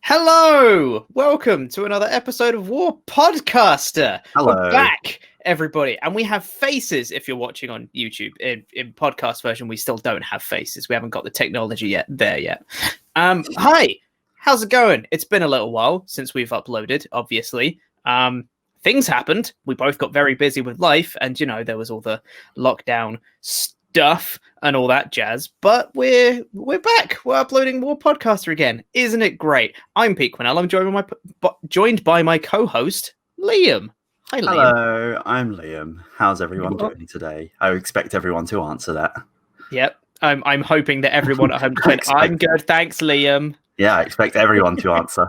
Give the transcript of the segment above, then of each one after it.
Hello! Welcome to another episode of War PodCaster. Hello. We're back, everybody. And we have faces if you're watching on YouTube. In podcast version, we still don't have faces. We haven't got the technology yet. Hi, how's it going? It's been a little while since we've uploaded, obviously. Things happened. We both got very busy with life. And, you know, there was all the lockdown stuff and all that jazz, but we're back. We're uploading more podcaster again. Isn't it great? I'm Pete Quinnell. I'm joined by my co-host Liam. Hi, Liam. Hello, I'm Liam. How's everyone doing today? I expect everyone to answer that. Yep. I'm hoping that everyone at home can. I'm good, thanks, Liam. Yeah, I expect everyone to answer.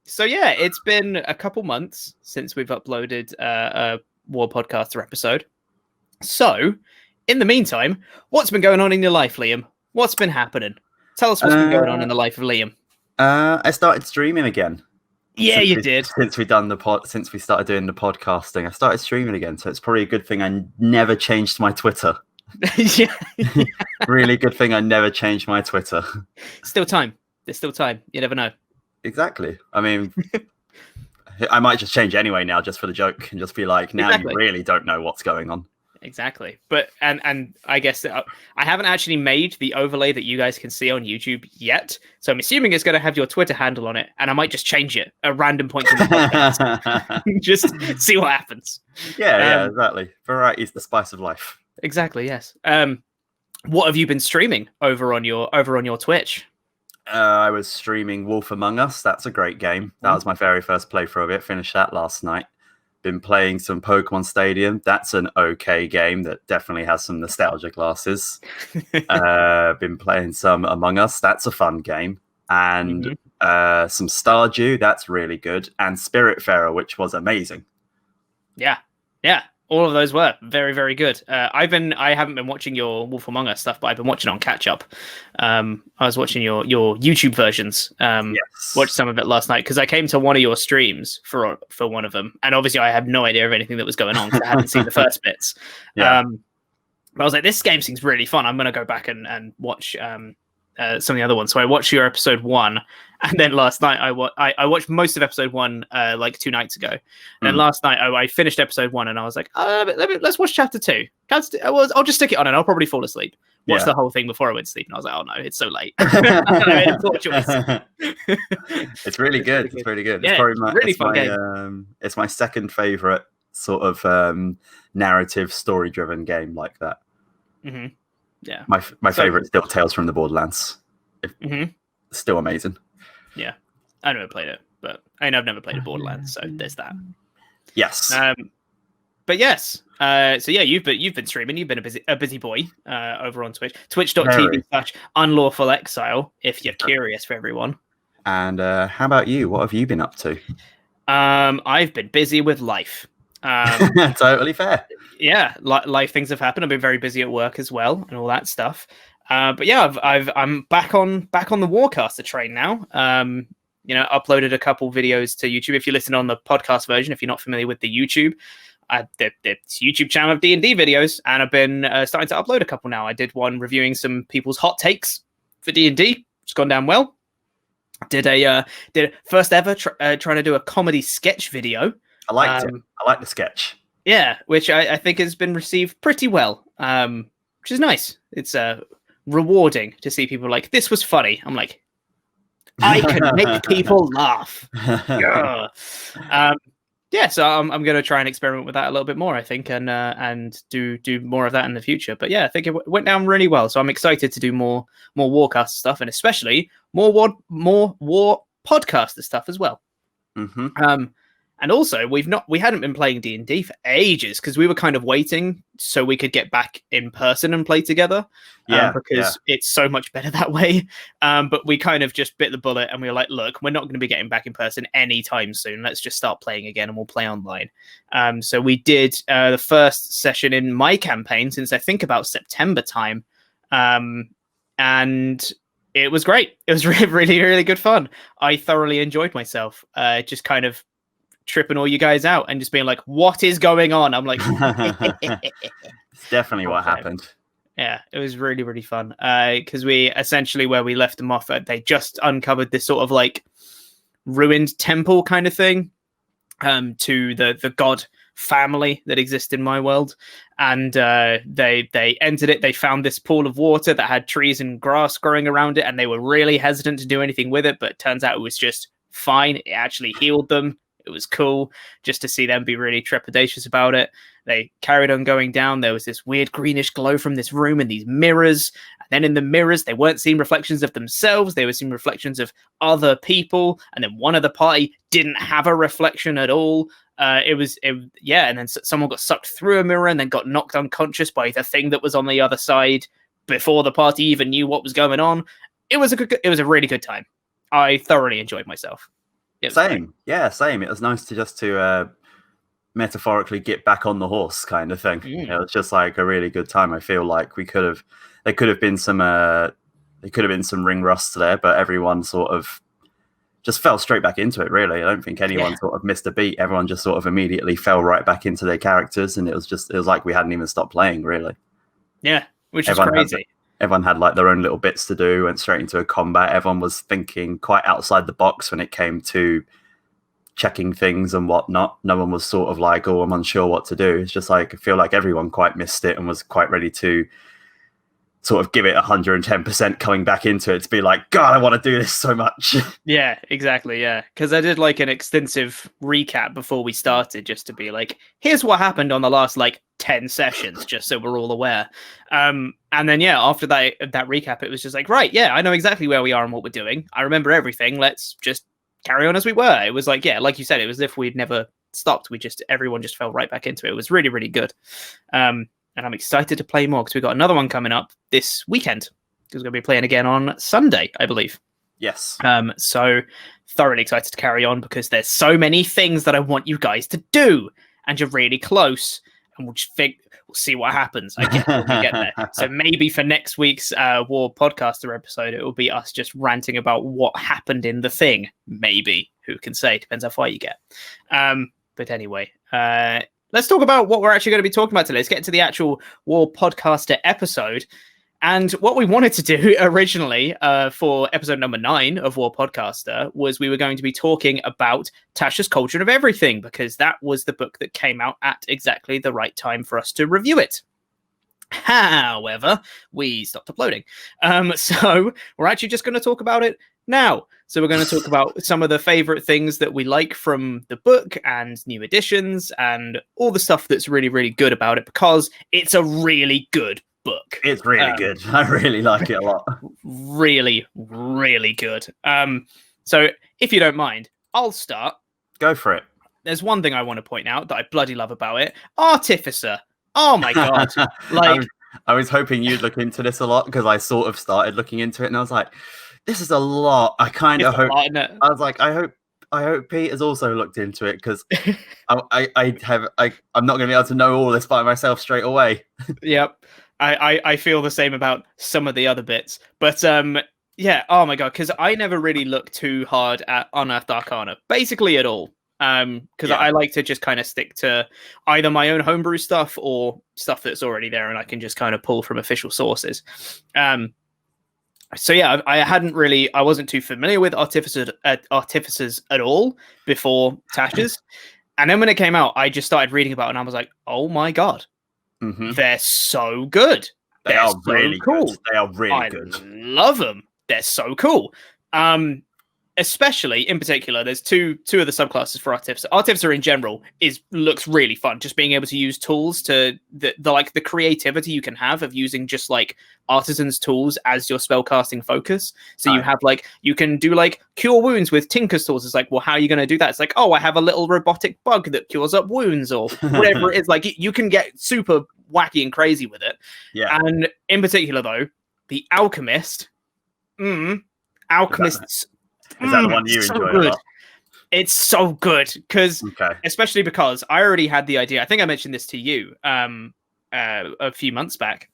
So yeah, it's been a couple months since we've uploaded a War Podcaster episode. So, in the meantime, what's been going on in your life, Liam? What's been happening? Tell us what's been going on in the life of Liam. I started streaming again. Yeah, you did. Since we started doing the podcasting, I started streaming again. So it's probably a good thing I never changed my Twitter. Yeah. Really good thing I never changed my Twitter. Still time. There's still time. You never know. Exactly. I mean, I might just change anyway now, just for the joke, and just be like, now You really don't know what's going on. Exactly. But and I guess I haven't actually made the overlay that you guys can see on YouTube yet, so I'm assuming it's going to have your Twitter handle on it, and I might just change it at random points in the podcast. Just see what happens. Yeah, exactly. Variety is the spice of life. Exactly. Yes. What have you been streaming over on your Twitch? I was streaming Wolf Among Us. That's a great game. That was my very first playthrough of it. Finished that last night. Been playing some Pokemon Stadium. That's an okay game that definitely has some nostalgia glasses. Been playing some Among Us. That's a fun game. And some Stardew. That's really good. And Spiritfarer, which was amazing. Yeah. All of those were very, very good. I haven't been watching your Wolf Among Us stuff, but I've been watching on catch up. I was watching your YouTube versions. Yes. Watched some of it last night because I came to one of your streams for one of them, and obviously I had no idea of anything that was going on because I hadn't seen the first bits. Yeah. But I was like, this game seems really fun. I'm going to go back and watch some of the other ones. So I watched your episode 1, and then last night I watched most of episode 1 like 2 nights ago. And then last night I finished episode 1, and I was like, let's watch chapter 2. I'll just stick it on, and I'll probably fall asleep. Watch the whole thing before I went to sleep, and I was like, oh no, it's so late. I made a poor choice. It's really good. It's really good. Yeah, it's probably really fun game. It's my second favorite sort of narrative, story-driven game like that. Mm-hmm. Yeah, my favorite is still Tales from the Borderlands. Still amazing. Yeah, I never played it, but I've never played a Borderlands, so there's that. Yes. But yes. So yeah, you've been streaming. You've been a busy boy over on Twitch. Twitch.tv/unlawfulexile. If you're curious, for everyone. And how about you? What have you been up to? I've been busy with life. Totally fair. Yeah, life things have happened. I've been very busy at work as well and all that stuff. But yeah, I'm back on the Warcaster train now. Uploaded a couple videos to YouTube. If you listen on the podcast version, if you're not familiar with the YouTube, the YouTube channel of D&D videos, and I've been starting to upload a couple now. I did one reviewing some people's hot takes for D&D. It's gone down well. Did a first ever trying to do a comedy sketch video. I liked it. I like the sketch. Yeah, which I think has been received pretty well, which is nice. It's rewarding to see people like, this was funny. I'm like, I can make people laugh. Yeah. So I'm going to try and experiment with that a little bit more, I think, and do more of that in the future. But yeah, I think it went down really well. So I'm excited to do more Warcast stuff, and especially more War Podcaster stuff as well. And also, we hadn't been playing D&D for ages because we were kind of waiting so we could get back in person and play together. Because it's so much better that way. But we kind of just bit the bullet and we were like, look, we're not going to be getting back in person anytime soon. Let's just start playing again and we'll play online. So we did the first session in my campaign since I think about September time. And it was great. It was really, really, really good fun. I thoroughly enjoyed myself. Just kind of tripping all you guys out and just being like, what is going on? I'm like, it's definitely what happened. Yeah, it was really, really fun. Because we essentially, where we left them off, they just uncovered this sort of like ruined temple kind of thing to the god family that exists in my world, and they entered it. They found this pool of water that had trees and grass growing around it, and they were really hesitant to do anything with it, but it turns out it was just fine. It actually healed them. It was cool just to see them be really trepidatious about it. They carried on going down. There was this weird greenish glow from this room and these mirrors. And then in the mirrors, they weren't seeing reflections of themselves. They were seeing reflections of other people. And then one of the party didn't have a reflection at all. And then someone got sucked through a mirror and then got knocked unconscious by the thing that was on the other side before the party even knew what was going on. It was a really good time. I thoroughly enjoyed myself. Same. It was nice to metaphorically get back on the horse kind of thing. It was just like a really good time. I feel like there could have been some ring rust there, but everyone sort of just fell straight back into it, really. I don't think anyone sort of missed a beat. Everyone just sort of immediately fell right back into their characters, and it was like we hadn't even stopped playing, really. Yeah, which is crazy. Everyone had like their own little bits to do, went straight into a combat. Everyone was thinking quite outside the box when it came to checking things and whatnot. No one was sort of like, oh, I'm unsure what to do. It's just like, I feel like everyone quite missed it and was quite ready to sort of give it 110% coming back into it, to be like, God, I want to do this so much. Yeah, exactly. Yeah. Because I did like an extensive recap before we started, just to be like, here's what happened on the last like 10 sessions, just so we're all aware. And then, after that recap, it was just like, right, I know exactly where we are and what we're doing. I remember everything. Let's just carry on as we were. It was like, like you said, it was as if we'd never stopped. Everyone just fell right back into it. It was really, really good. And I'm excited to play more because we've got another one coming up this weekend. Because we're going to be playing again on Sunday, I believe. Yes. So thoroughly excited to carry on because there's so many things that I want you guys to do, and you're really close. And we'll see what happens. I guess when we get there. So maybe for next week's War Podcaster episode, it will be us just ranting about what happened in the thing. Maybe. Who can say? Depends how far you get. But anyway, let's talk about what we're actually going to be talking about today. Let's get into the actual War Podcaster episode. And what we wanted to do originally for episode number 9 of War Podcaster was we were going to be talking about Tasha's Cauldron of Everything, because that was the book that came out at exactly the right time for us to review it. However, we stopped uploading. So we're actually just going to talk about it now. So we're going to talk about some of the favorite things that we like from the book and new editions and all the stuff that's really, really good about it, because it's a really good book. It's really good. I really like it a lot. Really, really good. So if you don't mind, I'll start. Go for it. There's one thing I want to point out that I bloody love about it. Artificer. Oh my God. Like, I was hoping you'd look into this a lot, because I sort of started looking into it and I was like, this is a lot. I kind of hope. I was like, I hope Pete has also looked into it, because I'm not going to be able to know all this by myself straight away. Yep. I feel the same about some of the other bits, but oh my God, because I never really look too hard at Unearthed Arcana, basically at all, because I like to just kind of stick to either my own homebrew stuff or stuff that's already there and I can just kind of pull from official sources. So I wasn't too familiar with Artificers at all before Tasha's, and then when it came out, I just started reading about it and I was like, oh my God. Mm-hmm. They're so good. They are really cool. They are really good. I love them. They're so cool. Especially in particular, there's two of the subclasses for Artificer. Artificer in general looks really fun. Just being able to use tools to the creativity you can have of using just like artisan's tools as your spellcasting focus. So you have you can do like cure wounds with Tinker's tools. It's like, well, how are you going to do that? It's like, oh, I have a little robotic bug that cures up wounds or whatever it is. Like you can get super wacky and crazy with it. Yeah. And in particular, though, the Alchemist. Alchemists. Is that the one you enjoy a lot? It's so good especially because I already had the idea. I think I mentioned this to you a few months back.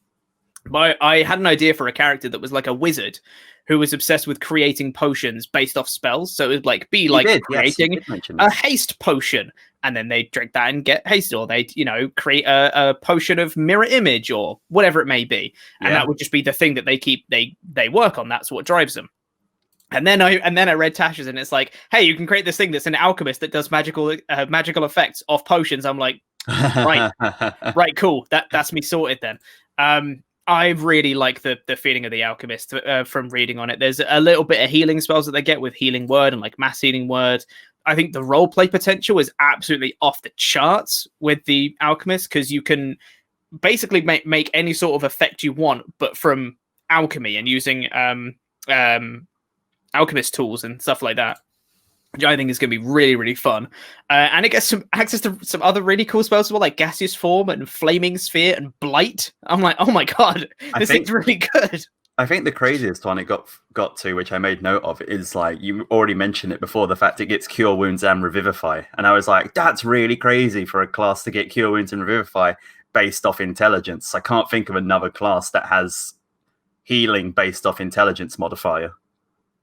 But I had an idea for a character that was like a wizard who was obsessed with creating potions based off spells. So it would like be like Yes, you creating did mention a this. haste potion, and then they drink that and get hasted, or they create a potion of mirror image or whatever it may be, and that would just be the thing that they work on. That's what drives them. And then I read Tasha's, and it's like, hey, you can create this thing that's an alchemist that does magical effects off potions. I'm like, right, cool. That's me sorted then. I really like the feeling of the alchemist from reading on it. There's a little bit of healing spells that they get with healing word and like mass healing word. I think the roleplay potential is absolutely off the charts with the alchemist, because you can basically make any sort of effect you want, but from alchemy and using alchemist tools and stuff like that, which I think is going to be really, really fun. And it gets some access to some other really cool spells as well, like Gaseous Form and Flaming Sphere and Blight. I'm like, oh my god, this thing's really good. I think the craziest one it got to, which I made note of, is like, you already mentioned it before, the fact it gets Cure Wounds and Revivify. And I was like, that's really crazy for a class to get Cure Wounds and Revivify based off intelligence. I can't think of another class that has healing based off intelligence modifier.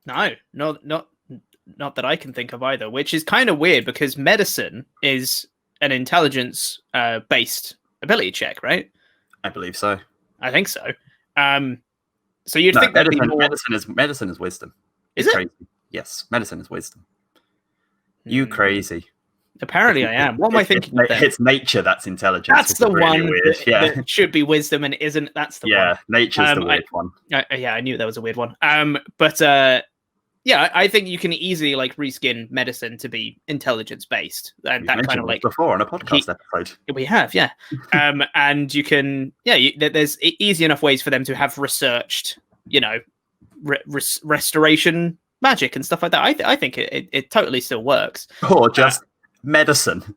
No, not that I can think of either, which is kind of weird because medicine is an intelligence based ability check, right? I believe so. I think so. So you'd think that'd be more... medicine is wisdom. Is it? Crazy. Yes, medicine is wisdom. You crazy. Apparently I am. What am I thinking? It's nature that's intelligence. That's the really one that should be wisdom and isn't. That's the one. Yeah, nature's the weird one. I knew that was a weird one. But I think you can easily like reskin medicine to be intelligence based. And that kind of like before on a podcast episode. We have, yeah. And you can, there's easy enough ways for them to have researched, restoration magic and stuff like that. I think it totally still works. Or just medicine.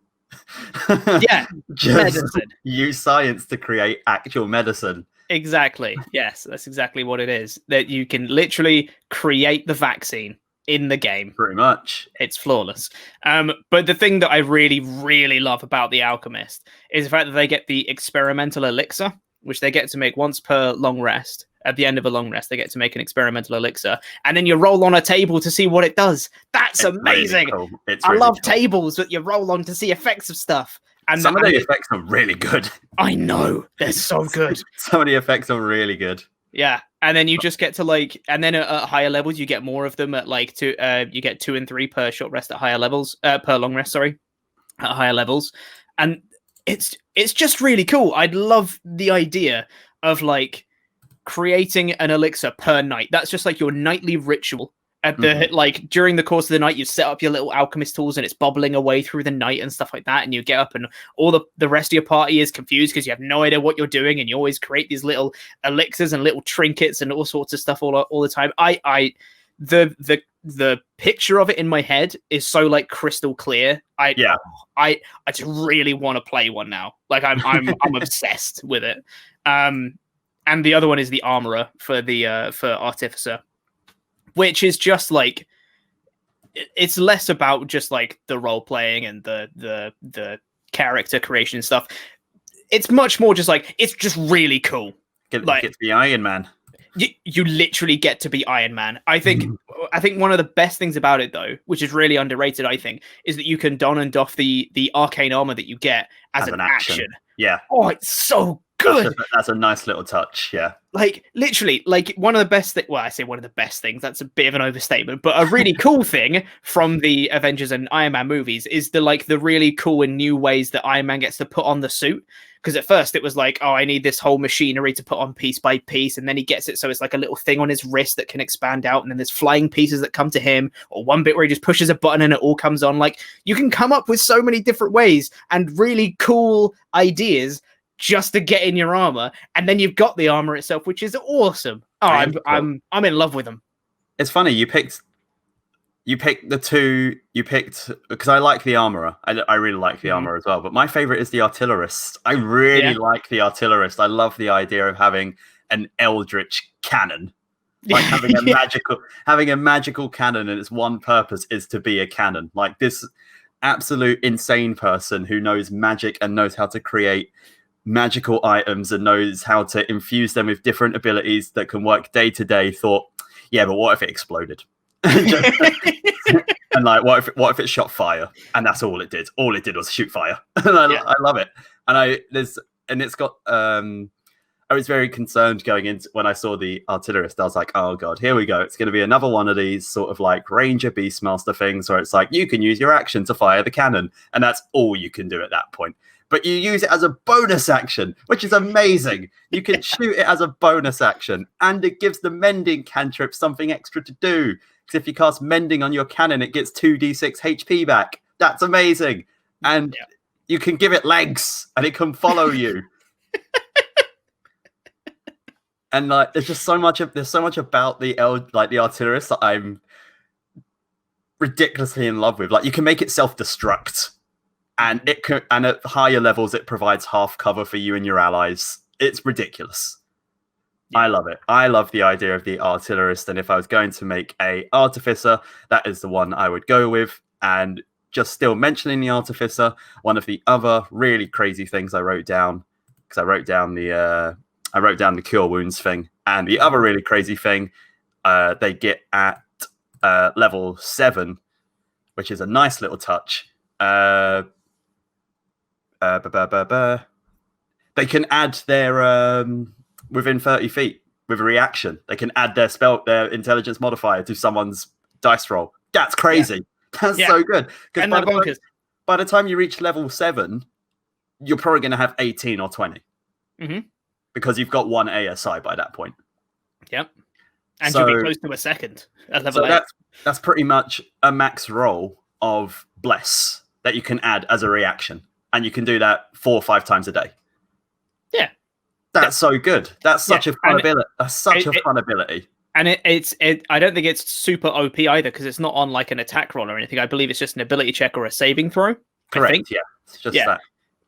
Yeah, just medicine. Use science to create actual medicine. Exactly. Yes, that's exactly what it is. That you can literally create the vaccine in the game. Pretty much. It's flawless. But the thing that I really, really love about the Alchemist is the fact that they get the experimental elixir, which they get to make once per long rest. At the end of a long rest, they get to make an experimental elixir, and then you roll on a table to see what it does. It's amazing. Really cool. I love tables that you roll on to see effects of stuff. And some of the effects are really good. I know. They're so good. Some of the effects are really good. Yeah. And then you just get to like, and then at higher levels, you get more of them at like you get 2 and 3 per short rest at higher levels, per long rest, sorry, at higher levels. And it's just really cool. I'd love the idea of like creating an elixir per night. That's just like your nightly ritual. At the like during the course of the night, you set up your little alchemist tools and it's bubbling away through the night and stuff like that. And you get up and all the rest of your party is confused because you have no idea what you're doing. And you always create these little elixirs and little trinkets and all sorts of stuff all the time. The picture of it in my head is so like crystal clear. I just really want to play one now. Like I'm obsessed with it. And the other one is the armorer for Artificer, which is just like, it's less about just like the role playing and the character creation stuff. It's much more just like, it's just really cool. Get to be Iron Man. You literally get to be Iron Man. I think one of the best things about it though, which is really underrated, I think, is that you can don and doff the arcane armor that that you get as an action. Yeah. Oh, it's so good. That's a nice little touch. Yeah. Like literally, like one of the best things. Well, I say one of the best things. That's a bit of an overstatement, but a really cool thing from the Avengers and Iron Man movies is the really cool and new ways that Iron Man gets to put on the suit. Because at first it was like, oh, I need this whole machinery to put on piece by piece, and then he gets it so it's like a little thing on his wrist that can expand out, and then there's flying pieces that come to him, or one bit where he just pushes a button and it all comes on. Like you can come up with so many different ways and really cool ideas just to get in your armor, and then you've got the armor itself, which is awesome. Oh, I'm in love with them. It's funny you picked the two you picked because I like the armorer. I really like the armorer as well, but my favorite is the artillerist. I really like the artillerist. I love the idea of having an eldritch cannon, like having a magical cannon, and its one purpose is to be a cannon. Like this absolute insane person who knows magic and knows how to create magical items and knows how to infuse them with different abilities that can work day to day, thought, yeah, but what if it exploded? And like, what if it shot fire? And that's all it did. All it did was shoot fire. And I love it. And it's got I was very concerned going into when I saw the artillerist. I was like, oh god, here we go. It's going to be another one of these sort of like Ranger Beastmaster things where it's like you can use your action to fire the cannon, and that's all you can do at that point. But you use it as a bonus action, which is amazing. You can shoot it as a bonus action, and it gives the mending cantrip something extra to do. Because if you cast mending on your cannon, it gets 2d6 HP back. That's amazing. And you can give it legs, and it can follow you. And like, there's so much about the artillerist that I'm ridiculously in love with. Like, you can make it self-destruct, and at higher levels, it provides half cover for you and your allies. It's ridiculous. Yeah. I love it. I love the idea of the artillerist, and if I was going to make a artificer, that is the one I would go with. And just still mentioning the artificer, one of the other really crazy things I wrote down, because I wrote down the cure wounds thing, and the other really crazy thing they get at level 7, which is a nice little touch. They can add their within 30 feet with a reaction. They can add their intelligence modifier to someone's dice roll. That's crazy. Yeah. That's so good. Because by the time you reach level 7, you're probably going to have 18 or 20. Mm-hmm. Because you've got one ASI by that point. Yep. And you'll be close to a second at level 8. That's pretty much a max roll of Bless that you can add as a reaction. And you can do that 4 or 5 times a day. Yeah. That's so good. That's such a fun ability. That's such a fun ability. And I don't think it's super OP either, because it's not on like an attack roll or anything. I believe it's just an ability check or a saving throw. Correct, yeah. It's just that.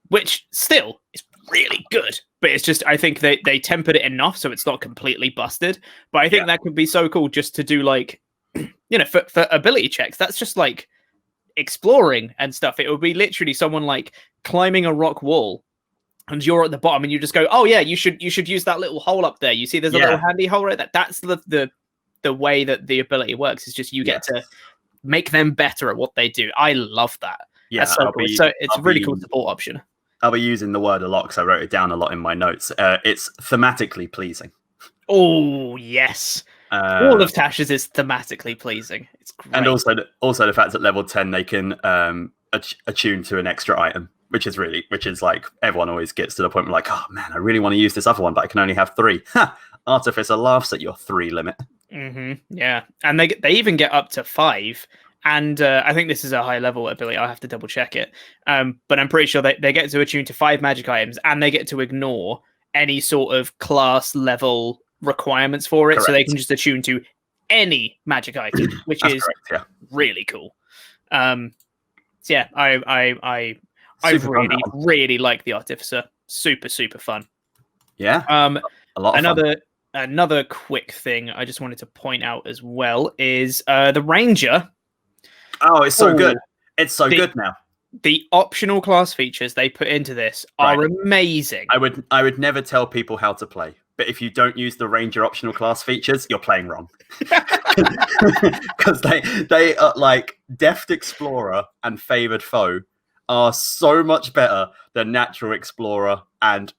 Which still is really good. But it's just, I think they tempered it enough so it's not completely busted. But I think that could be so cool just to do like, for ability checks. That's just like exploring and stuff. It would be literally someone like climbing a rock wall, and you're at the bottom, and you just go, oh yeah, you should use that little hole up there. You see there's a little handy hole right there. That's the way that the ability works. It's just you get to make them better at what they do. I love that. Yeah, that's so cool. So it's a really cool support option. I'll be using the word a lot because I wrote it down a lot in my notes. It's thematically pleasing. Oh, yes. All of Tasha's is thematically pleasing. It's great. And also the fact that level 10, they can attune to an extra item, which is like everyone always gets to the point where like, oh man, I really want to use this other one, but I can only have 3. Artificer laughs at your 3 limit. Mm-hmm. Yeah. And they even get up to 5. And I think this is a high level ability. I'll have to double check it. But I'm pretty sure they get to attune to 5 magic items, and they get to ignore any sort of class level requirements for it. Correct. So they can just attune to any magic item, which is really cool. So yeah, I really like the Artificer. Super, super fun. Yeah. A lot of fun. Another quick thing I just wanted to point out as well is the Ranger. Oh, it's so good. It's so good now. The optional class features they put into this are amazing. I would never tell people how to play, but if you don't use the Ranger optional class features, you're playing wrong. Because they are like Deft Explorer and Favored Foe are so much better than Natural Explorer and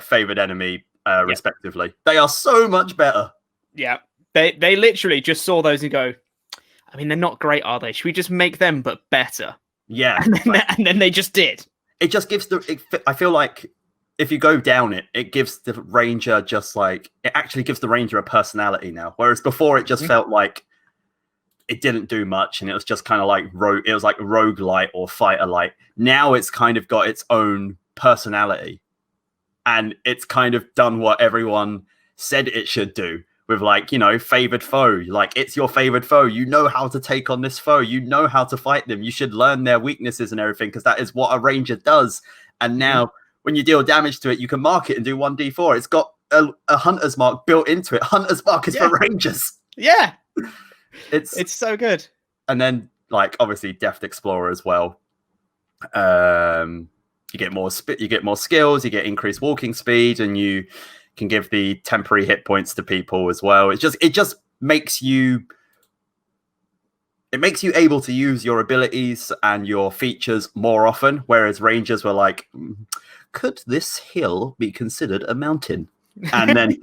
Favored Enemy, respectively. They are so much better. Yeah, they literally just saw those and go, I mean, they're not great, are they? Should we just make them but better? Yeah. And then they just did. It just gives I feel like if you go down it gives the Ranger it actually gives the Ranger a personality now. Whereas before it just felt like it didn't do much, and it was just kind of like it was like roguelite or fighter-like. Now it's kind of got its own personality, and it's kind of done what everyone said it should do. With favored foe, like it's your favored foe. You know how to take on this foe. You know how to fight them. You should learn their weaknesses and everything, because that is what a Ranger does. And now when you deal damage to it, you can mark it and do 1d4. It's got a Hunter's Mark built into it. Hunter's Mark is for Rangers. Yeah. It's so good. And then obviously Deft Explorer as well. you get more you get more skills, you get increased walking speed, and you can give the temporary hit points to people as well. It just makes you able to use your abilities and your features more often, whereas rangers were like, could this hill be considered a mountain? And then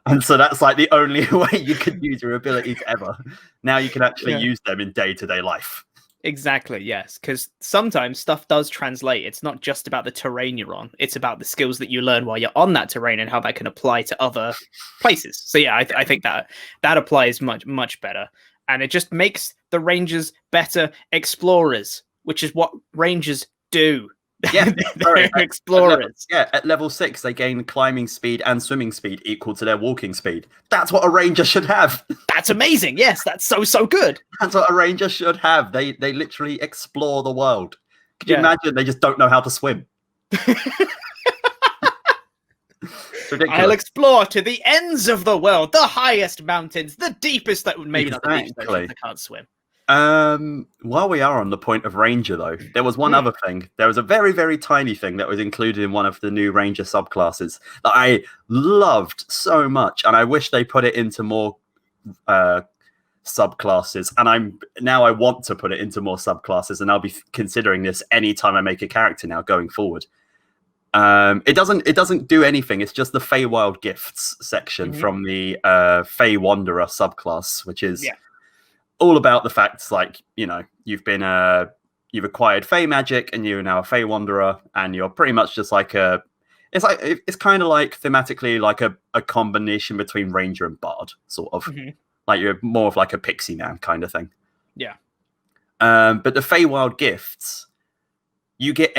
and so that's like the only way you could use your abilities ever. Now you can actually use them in day-to-day life. Exactly, yes, because sometimes stuff does translate. It's not just about the terrain you're on. It's about the skills that you learn while you're on that terrain and how that can apply to other places. So yeah, I think that applies much better. And it just makes the rangers better explorers, which is what rangers do. Yeah, they're explorers. At level 6, they gain climbing speed and swimming speed equal to their walking speed. That's what a ranger should have. That's amazing. Yes, that's so good. That's what a ranger should have. They literally explore the world. Could you imagine they just don't know how to swim? I'll explore to the ends of the world, the highest mountains, the deepest that would maybe not the deepest oceans. I can't swim. While we are on the point of ranger, though, there was one other thing. There was a very, very tiny thing that was included in one of the new ranger subclasses that I loved so much, and I wish they put it into more subclasses. And I want to put it into more subclasses, and I'll be considering this anytime I make a character now going forward. It doesn't do anything. It's just the Feywild gifts section from the Fey Wanderer subclass, which is all about the facts, like, you know, you've acquired Fey magic and you're now a Fey Wanderer, and you're pretty much just like it's kind of like thematically like a combination between Ranger and Bard, sort of. Like you're more of like a pixie man kind of thing. Yeah. But the Feywild gifts, you get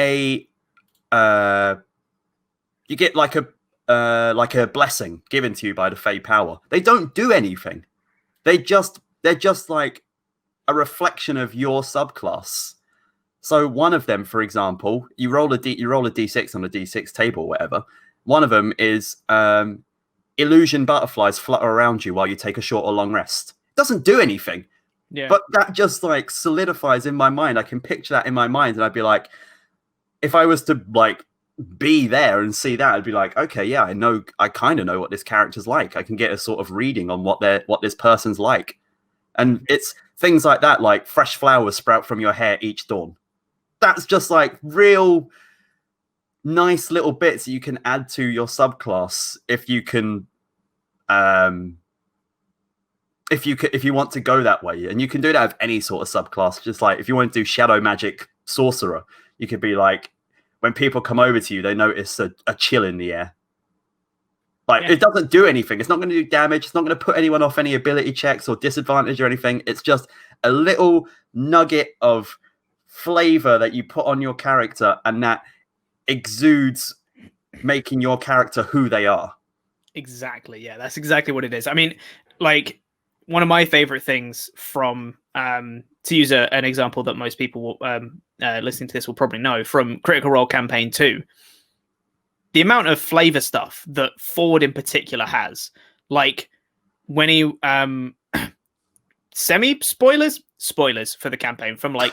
like a blessing given to you by the Fey power. They don't do anything. They're just like a reflection of your subclass. So one of them, for example, you roll a d6 on a d6 table, or whatever. One of them is illusion butterflies flutter around you while you take a short or long rest. It doesn't do anything. Yeah. But that just like solidifies in my mind. I can picture that in my mind, and I'd be like, if I was to like be there and see that, I'd be like, okay, yeah, I kind of know what this character's like. I can get a sort of reading on what this person's like. And it's things like that, like fresh flowers sprout from your hair each dawn. That's just like real nice little bits that you can add to your subclass if you can, if you want to go that way. And you can do that with any sort of subclass. Just like if you want to do shadow magic sorcerer, you could be like, when people come over to you, they notice a chill in the air. Like, it doesn't do anything. It's not going to do damage. It's not going to put anyone off any ability checks or disadvantage or anything. It's just a little nugget of flavor that you put on your character, and that exudes making your character who they are. Exactly. Yeah, that's exactly what it is. I mean, like, one of my favorite things from, to use an example that most people listening to this will probably know, from Critical Role Campaign 2, the amount of flavor stuff that Ford in particular has, like when he spoilers for the campaign from like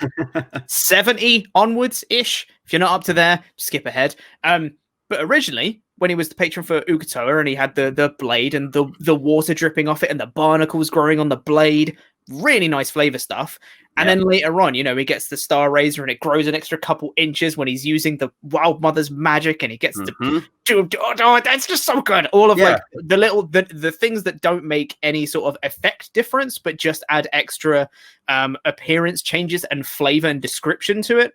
70 onwards ish. If you're not up to there, skip ahead. But originally, when he was the patron for Ukatoa and he had the blade and the water dripping off it and the barnacles growing on the blade, really nice flavor stuff. And then later on, you know, he gets the Star Razor and it grows an extra couple inches when he's using the Wild Mother's magic, and he gets that's just so good. All of like the things that don't make any sort of effect difference, but just add extra appearance changes and flavor and description to it.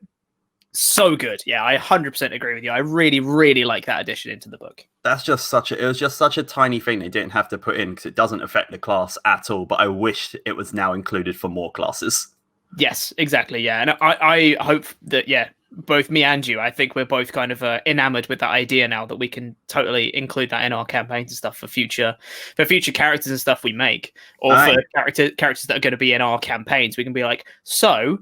So good. Yeah, I 100% agree with you. I really, really like that addition into the book. It was just such a tiny thing they didn't have to put in, because it doesn't affect the class at all. But I wish it was now included for more classes. Yes, exactly. Yeah. And I hope that, both me and you, I think we're both kind of enamored with that idea now, that we can totally include that in our campaigns and stuff for future characters and stuff we make, or for characters that are going to be in our campaigns. We can be like, so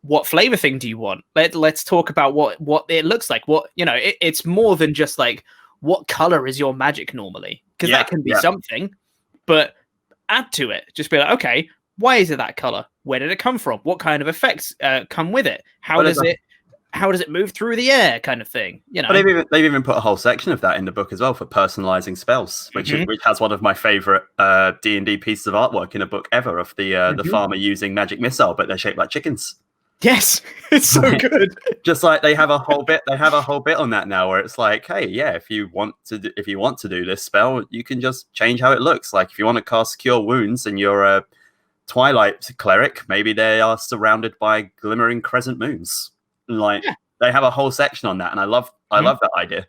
what flavor thing do you want? Let's talk about what it looks like. What, you know, it's more than just like, what color is your magic normally? Because that can be something, but add to it. Just be like, okay, why is it that color? Where did it come from? What kind of effects come with it? How does how does it move through the air kind of thing, you know. But they've even put a whole section of that in the book as well for personalizing spells, which has one of my favorite D&D pieces of artwork in a book ever of the farmer using magic missile, but they're shaped like chickens. Yes, it's so good. Just like they have a whole bit on that now, where it's like, hey, yeah, if you want to do this spell, you can just change how it looks. Like if you want to cast Cure Wounds and you're a Twilight cleric, maybe they are surrounded by glimmering crescent moons. Like they have a whole section on that, and I love that idea.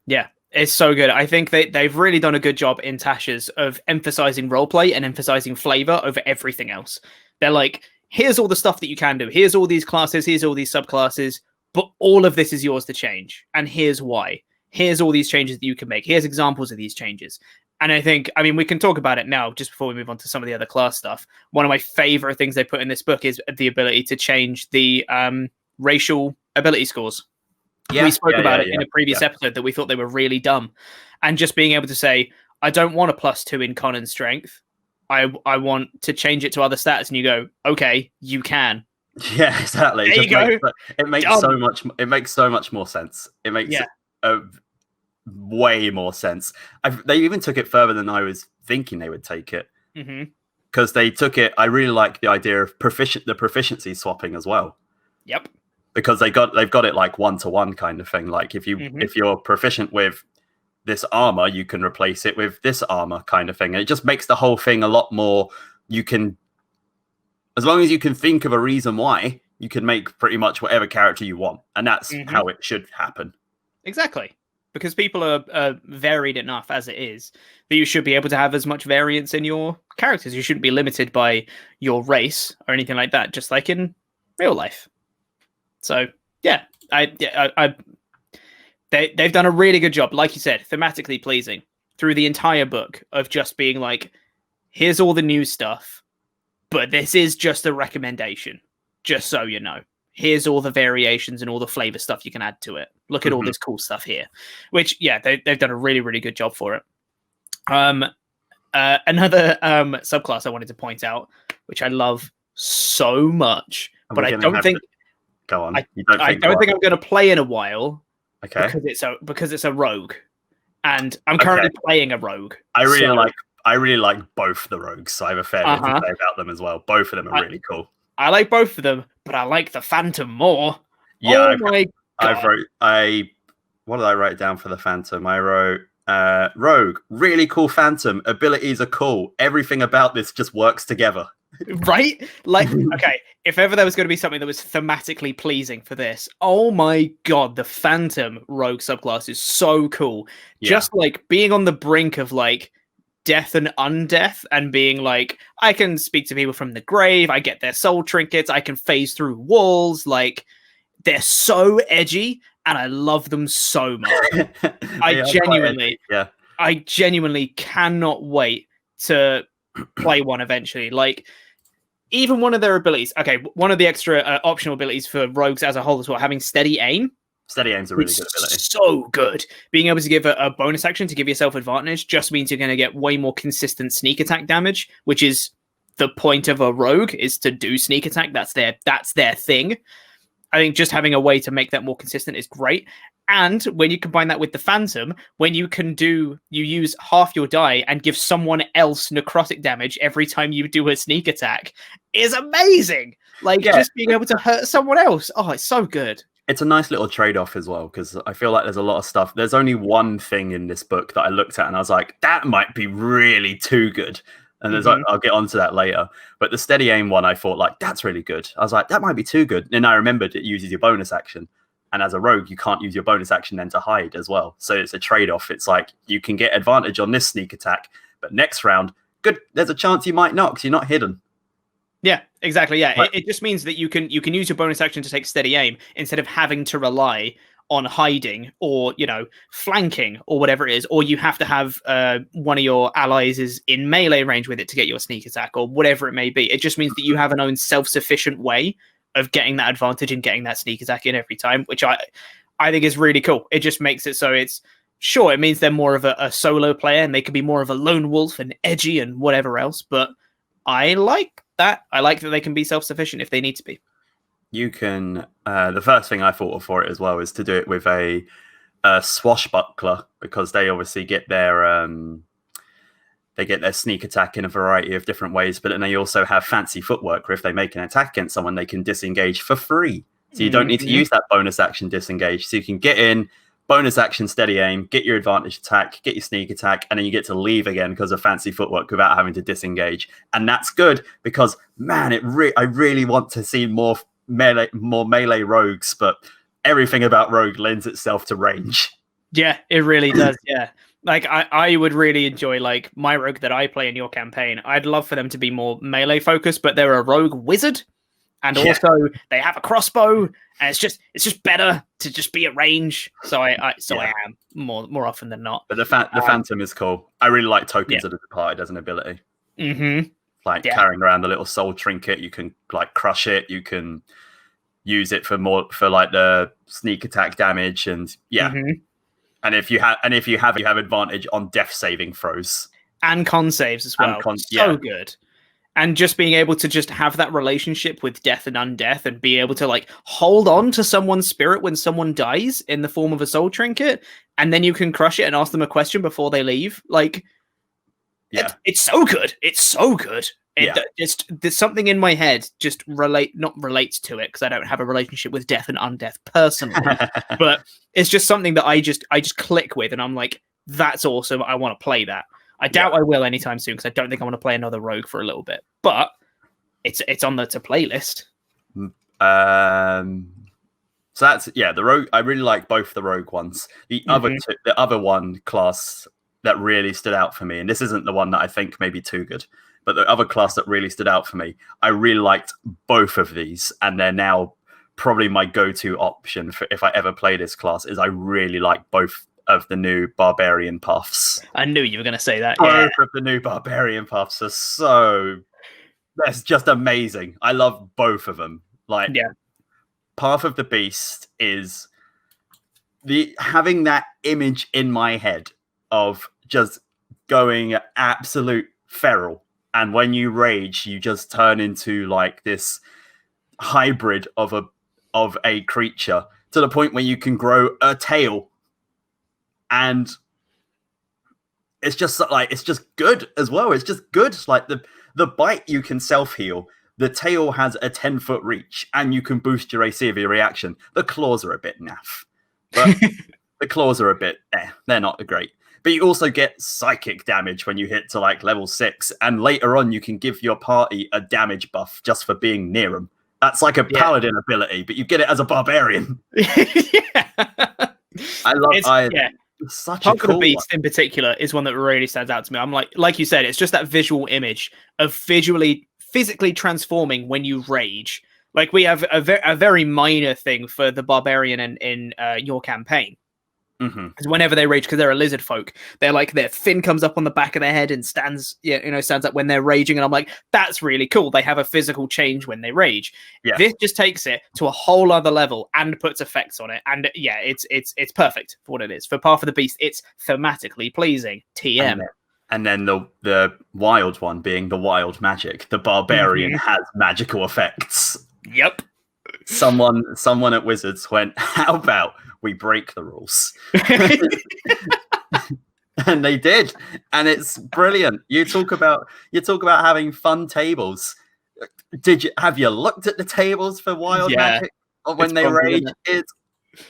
Yeah, it's so good. I think they've really done a good job in Tasha's of emphasizing roleplay and emphasizing flavor over everything else. They're like, here's all the stuff that you can do. Here's all these classes. Here's all these subclasses. But all of this is yours to change. And here's why. Here's all these changes that you can make. Here's examples of these changes. And I mean, we can talk about it now, just before we move on to some of the other class stuff. One of my favorite things they put in this book is the ability to change the racial ability scores. We spoke about it in a previous episode that we thought they were really dumb. And just being able to say, I don't want a +2 in con and strength. I want to change it to other stats, and you go, okay, you can. Yeah, exactly. There you go. It makes so much. It makes so much more sense. It makes way more sense. They even took it further than I was thinking they would take it, because they took it. I really like the idea of the proficiency swapping as well. Yep. Because they've got it like 1-to-1 kind of thing. Like if you're proficient with this armor, you can replace it with this armor kind of thing. And it just makes the whole thing a lot more. You can, as long as you can think of a reason why, you can make pretty much whatever character you want. And that's how it should happen. Exactly. Because people are varied enough as it is that you should be able to have as much variance in your characters. You shouldn't be limited by your race or anything like that, just like in real life. So, yeah, They've done a really good job, like you said, thematically pleasing through the entire book of just being like, here's all the new stuff, but this is just a recommendation, just so you know. Here's all the variations and all the flavor stuff you can add to it. Look at all this cool stuff here, which, yeah, they've done a really, really good job for it. Another subclass I wanted to point out, which I love so much, but I don't think... Go on. I don't think I'm going to play in a while. Okay. Because it's a rogue, and I'm currently playing a rogue. I really like both the rogues, so I have a fair bit to say about them as well. Both of them are really cool. I like both of them, but I like the Phantom more. Yeah, my God. What did I write down for the Phantom? I wrote rogue, really cool Phantom. Abilities are cool. Everything about this just works together. Right? Like, okay, if ever there was going to be something that was thematically pleasing for this, oh my God, the Phantom rogue subclass is so cool. Yeah. Just like being on the brink of like death and undeath, and being like, I can speak to people from the grave, I get their soul trinkets, I can phase through walls. Like, they're so edgy, and I love them so much. I genuinely cannot wait to play one eventually. Like, even one of their abilities, one of the extra optional abilities for rogues as a whole as well, having steady aim. Steady aim's a really good ability. So good. Being able to give a bonus action to give yourself advantage just means you're going to get way more consistent sneak attack damage, which is the point of a rogue, is to do sneak attack. That's their thing. I think just having a way to make that more consistent is great. And when you combine that with the Phantom, when you use half your die and give someone else necrotic damage every time you do a sneak attack, is amazing. Like, just being able to hurt someone else. Oh, it's so good. It's a nice little trade-off as well, because I feel like there's a lot of stuff. There's only one thing in this book that I looked at and I was like, that might be really too good. And there's I'll get onto that later. But the steady aim one, I thought, like, that's really good. I was like, that might be too good. And I remembered it uses your bonus action. And as a rogue, you can't use your bonus action then to hide as well. So it's a trade-off. It's like, you can get advantage on this sneak attack, but next round, good, there's a chance you might not because you're not hidden. Yeah, exactly. Yeah, right. It just means that you can use your bonus action to take steady aim instead of having to rely on hiding or, flanking or whatever it is, or you have to have one of your allies is in melee range with it to get your sneak attack or whatever it may be. It just means that you have an own self-sufficient way of getting that advantage and getting that sneak attack in every time, which I think is really cool. It just makes it so it's, sure, it means they're more of a solo player and they could be more of a lone wolf and edgy and whatever else, but I like that. I like that they can be self-sufficient if they need to be. you can. The first thing I thought of for it as well is to do it with a swashbuckler, because they obviously get their sneak attack in a variety of different ways, but then they also have fancy footwork where if they make an attack against someone, they can disengage for free. So you don't need to use that bonus action disengage. So you can get in, bonus action steady aim, get your advantage attack, get your sneak attack, and then you get to leave again because of fancy footwork without having to disengage. And that's good because, man, I really want to see more melee rogues, but everything about rogue lends itself to range. Yeah, it really does. Yeah. Like I would really enjoy like my rogue that I play in your campaign. I'd love for them to be more melee focused, but they're a rogue wizard, and also they have a crossbow, and it's just better to just be at range. So I am more often than not. But the Phantom is cool. I really like Tokens of the Departed as an ability. Mm-hmm. Like carrying around the little soul trinket, you can like crush it. You can use it for like the sneak attack damage, and And if you have advantage on death saving throws and con saves as well. So good. And just being able to just have that relationship with death and undeath, and be able to like hold on to someone's spirit when someone dies in the form of a soul trinket, and then you can crush it and ask them a question before they leave. Like, it's so good. It's so good. There's something in my head just not relates to it because I don't have a relationship with death and undeath personally, but it's just something that I just click with, and I'm like, that's awesome. I want to play that. I doubt I will anytime soon because I don't think I want to play another rogue for a little bit, but it's on the to play list. So that's the rogue. I really like both the rogue ones. The other one class that really stood out for me, and this isn't the one that I think may be too good, but the other class that really stood out for me, I really liked both of these, and they're now probably my go-to option for if I ever play this class. Is I really like both of the new barbarian paths. I knew you were going to say that. Both of the new barbarian paths are that's just amazing. I love both of them. Like, Path of the Beast is having that image in my head of just going absolute feral. And when you rage, you just turn into like this hybrid of a creature to the point where you can grow a tail. And it's just good as well. It's just good. Like the bite, you can self-heal. The tail has a 10-foot reach, and you can boost your AC of your reaction. The claws are a bit naff. But the claws are a bit, they're not great. But you also get psychic damage when you hit to like level 6. And later on, you can give your party a damage buff just for being near them. That's like a paladin ability, but you get it as a barbarian. I love such Path a cool of the Beast one. in particular is one that really stands out to me. I'm like you said, it's just that visual image of physically transforming when you rage. Like, we have a very minor thing for the barbarian in your campaign. Because whenever they rage, because they're a lizard folk, they're like, their fin comes up on the back of their head and stands up when they're raging, and I'm like, that's really cool. They have a physical change when they rage. This just takes it to a whole other level and puts effects on it, and it's perfect for what it is. For Path of the Beast, it's thematically pleasing. TM. And then the wild one being the wild magic. The barbarian has magical effects. Yep. Someone at Wizards went, how about we break the rules? And they did, and it's brilliant. You talk about having fun tables. Have you looked at the tables for wild magic when they rage? It's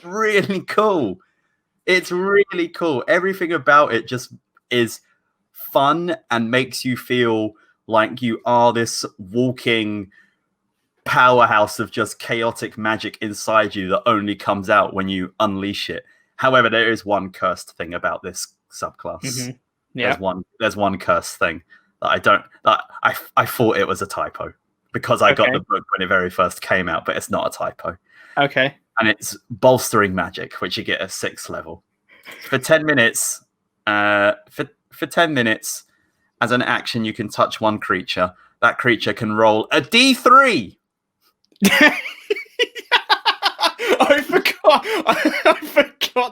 really cool. It's really cool. Everything about it just is fun and makes you feel like you are this walking powerhouse of just chaotic magic inside you that only comes out when you unleash it. However, there is one cursed thing about this subclass. There's one cursed thing that I thought it was a typo because I got the book when it very first came out, but it's not a typo. Okay. And it's bolstering magic, which you get at 6th level. For 10 minutes, for 10 minutes, as an action, you can touch one creature. That creature can roll a D3. I forgot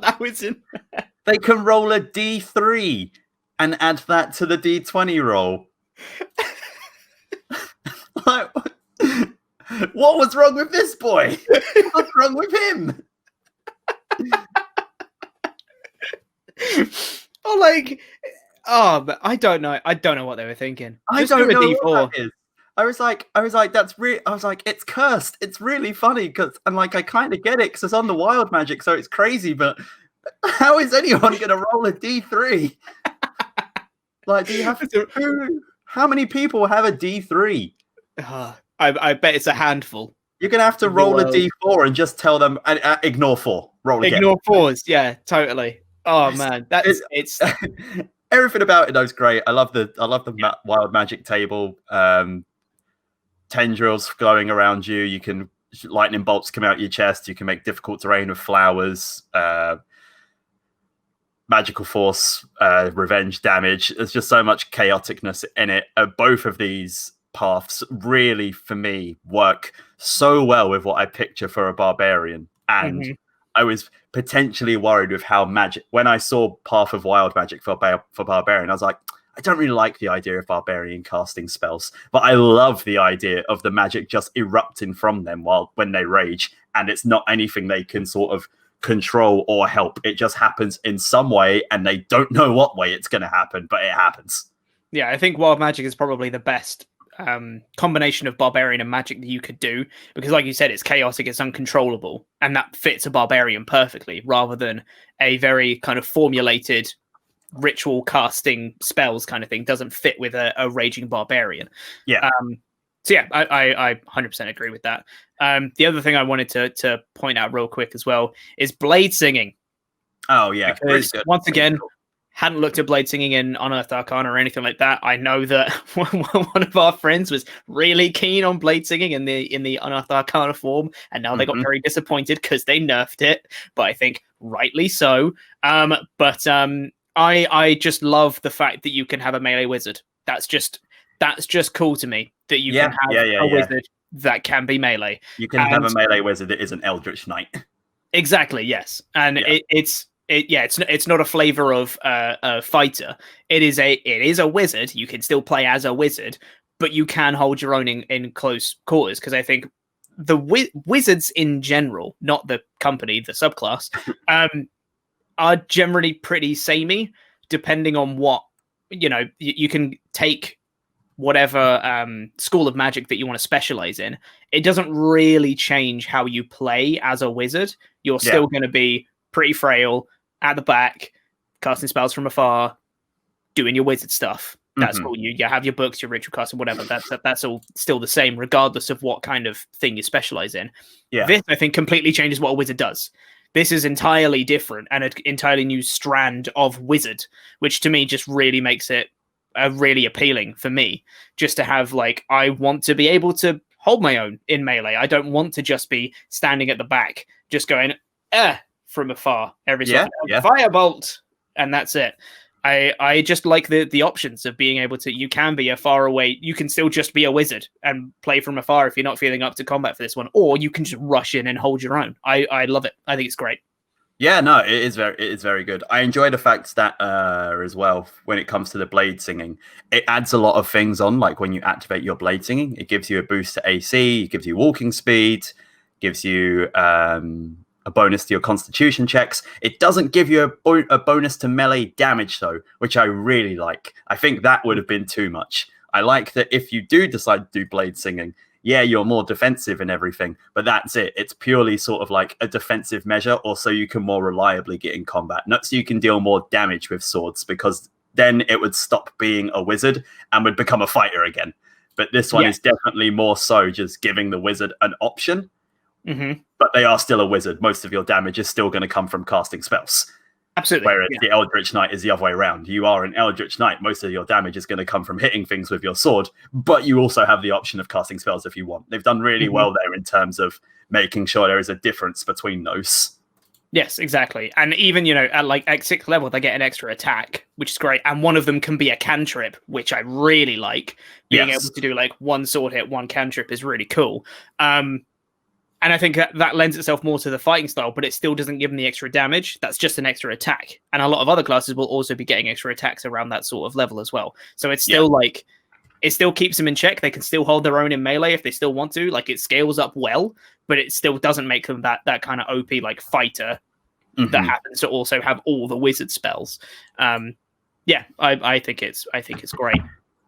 that was in there. They can roll a D3 and add that to the D20 roll. What was wrong with this boy? What's wrong with him? Or like, but I don't know. I don't know what they were thinking. I Just don't do a know D4. what that is. I was like, that's real. I was like, it's cursed. It's really funny because, and like, I kind of get it because it's on the wild magic, so it's crazy. But how is anyone going to roll a D3? Like, do you have how many people have a D3? I bet it's a handful. You're going to have to roll a D4 and just tell them, ignore 4. Roll again. Ignore 4s. Yeah, totally. Oh man, it's everything about it. That's great. I love the wild magic table. Tendrils glowing around you. You can lightning bolts come out your chest. You can make difficult terrain with flowers. Magical force, revenge damage. There's just so much chaoticness in it. Both of these paths really, for me, work so well with what I picture for a barbarian. And I was potentially worried with how magic. When I saw Path of Wild Magic for barbarian, I was like, I don't really like the idea of barbarian casting spells, but I love the idea of the magic just erupting from them when they rage, and it's not anything they can sort of control or help. It just happens in some way, and they don't know what way it's going to happen, but it happens. Yeah, I think wild magic is probably the best combination of barbarian and magic that you could do, because like you said, it's chaotic, it's uncontrollable, and that fits a barbarian perfectly, rather than a very kind of formulated ritual casting spells kind of thing. Doesn't fit with a raging barbarian. Yeah. So yeah, I 100% agree with that. The other thing I wanted to point out real quick as well is blade singing. Oh yeah, because once again, hadn't looked at blade singing in Unearthed Arcana or anything like that. I know that one of our friends was really keen on blade singing in the Unearthed Arcana form, and now they got very disappointed because they nerfed it. But I think rightly so. I just love the fact that you can have a melee wizard. That's just cool to me, that you can have a wizard that can be melee. You can have a melee wizard that is an Eldritch Knight. Exactly, yes. And it's not a flavor of a fighter. It is a wizard. You can still play as a wizard, but you can hold your own in close quarters, because I think the wizards in general, not the company, the subclass, are generally pretty samey, depending on what, you can take whatever school of magic that you want to specialize in. It doesn't really change how you play as a wizard. You're still going to be pretty frail at the back, casting spells from afar, doing your wizard stuff. That's cool. You have your books, your ritual casting, whatever. That's all still the same, regardless of what kind of thing you specialize in. Yeah. This, I think, completely changes what a wizard does. This is entirely different and an entirely new strand of wizard, which to me just really makes it really appealing for me. Just to have, like, I want to be able to hold my own in melee. I don't want to just be standing at the back, just going from afar every sort of firebolt, and that's it. I just like the options of being able to, you can be a far away, you can still just be a wizard and play from afar if you're not feeling up to combat for this one, or you can just rush in and hold your own. I love it. I think it's great. Yeah, no, it is very good. I enjoy the fact that as well, when it comes to the blade singing, it adds a lot of things on. Like when you activate your blade singing, it gives you a boost to AC, it gives you walking speed, gives you a bonus to your constitution checks. It doesn't give you a bonus to melee damage, though, which I really like. I think that would have been too much. I like that if you do decide to do blade singing, you're more defensive and everything, but that's it. It's purely sort of like a defensive measure, or so you can more reliably get in combat. Not so you can deal more damage with swords, because then it would stop being a wizard and would become a fighter again. But this one is definitely more so just giving the wizard an option. But they are still a wizard. Most of your damage is still going to come from casting spells. Absolutely. Whereas the Eldritch Knight is the other way around. You are an Eldritch Knight. Most of your damage is going to come from hitting things with your sword, but you also have the option of casting spells if you want. They've done really well there in terms of making sure there is a difference between those. Yes, exactly. And even, at 6th level, they get an extra attack, which is great. And one of them can be a cantrip, which I really like. Being able to do one sword hit, one cantrip is really cool. And I think that lends itself more to the fighting style, but it still doesn't give them the extra damage. That's just an extra attack. And a lot of other classes will also be getting extra attacks around that sort of level as well. So it's still it still keeps them in check. They can still hold their own in melee if they still want to. Like, it scales up well, but it still doesn't make them that kind of OP like fighter that happens to also have all the wizard spells. Yeah, I think it's great.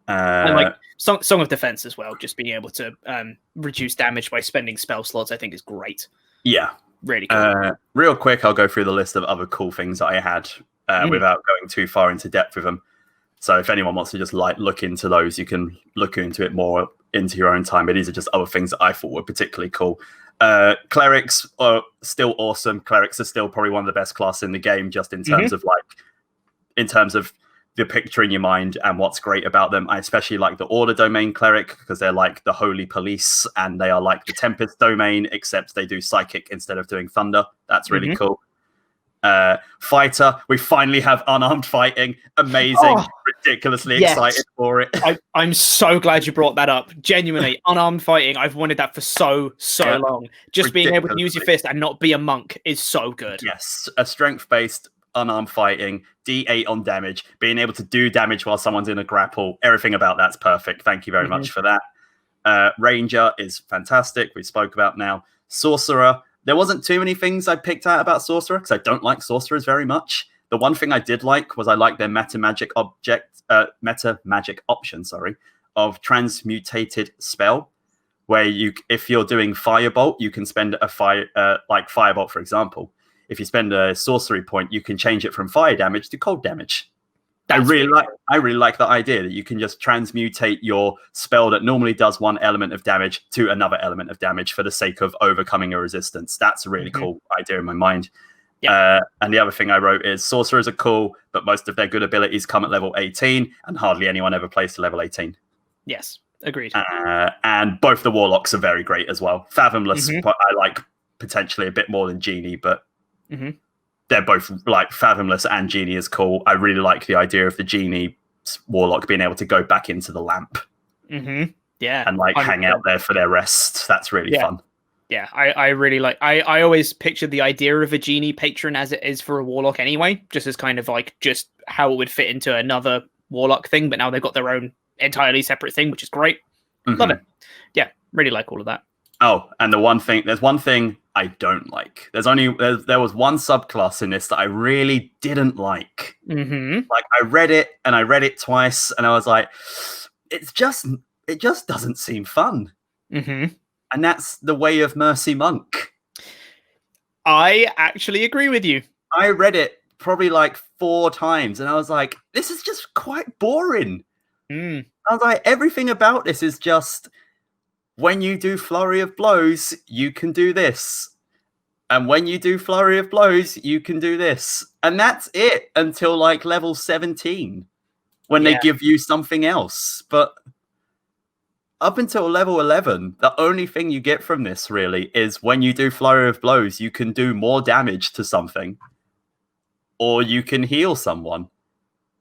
And like Song of Defense as well, just being able to reduce damage by spending spell slots, I think is great. Yeah, really cool. Real quick, I'll go through the list of other cool things that I had without going too far into depth with them. So if anyone wants to just like look into those, you can look into it more into your own time. But these are just other things that I thought were particularly cool. Clerics are still awesome. Clerics are still probably one of the best class in the game, just in terms of the picture in your mind and what's great about them. I especially like the Order Domain Cleric because they're like the Holy Police, and they are like the Tempest Domain, except they do Psychic instead of doing Thunder. That's really cool. Fighter, we finally have unarmed fighting. Amazing. Ridiculously excited for it. I'm so glad you brought that up. Genuinely, unarmed fighting, I've wanted that for so long. Just being able to use your fist and not be a monk is so good. Yes, a strength-based unarmed fighting, D8 on damage, being able to do damage while someone's in a grapple. Everything about that's perfect. Thank you very much for that. Ranger is fantastic. We spoke about now. Sorcerer, there wasn't too many things I picked out about Sorcerer because I don't like Sorcerers very much. The one thing I did like was I liked their meta magic option, of transmutated spell, where if you're doing Firebolt, you can spend a Firebolt, for example. If you spend a sorcery point, you can change it from fire damage to cold damage. I really like that idea that you can just transmutate your spell that normally does one element of damage to another element of damage for the sake of overcoming a resistance. That's a really cool idea in my mind. Yeah. And the other thing I wrote is sorcerers are cool, but most of their good abilities come at level 18, and hardly anyone ever plays to level 18. Yes, agreed. And both the warlocks are very great as well. Fathomless, I like potentially a bit more than Genie, but they're both like Fathomless and Genie is cool. I really like the idea of the Genie warlock being able to go back into the lamp. Yeah. And like 100%. Hang out there for their rest. That's really fun. Yeah, I really like I always pictured the idea of a Genie patron as it is for a warlock anyway, just as kind of like just how it would fit into another warlock thing, but now they've got their own entirely separate thing, which is great. Love it. Yeah, really like all of that. Oh, and there's one thing I don't like. There was one subclass in this that I really didn't like. Like I read it twice, and I was like, it just doesn't seem fun. And that's the Way of Mercy Monk. I actually agree with you. I read it probably like 4 times, and I was like, this is just quite boring. I was like, everything about this is just, when you do Flurry of Blows, you can do this. And when you do Flurry of Blows, you can do this. And that's it until like level 17, when they give you something else. But up until level 11, the only thing you get from this really is when you do Flurry of Blows, you can do more damage to something, or you can heal someone.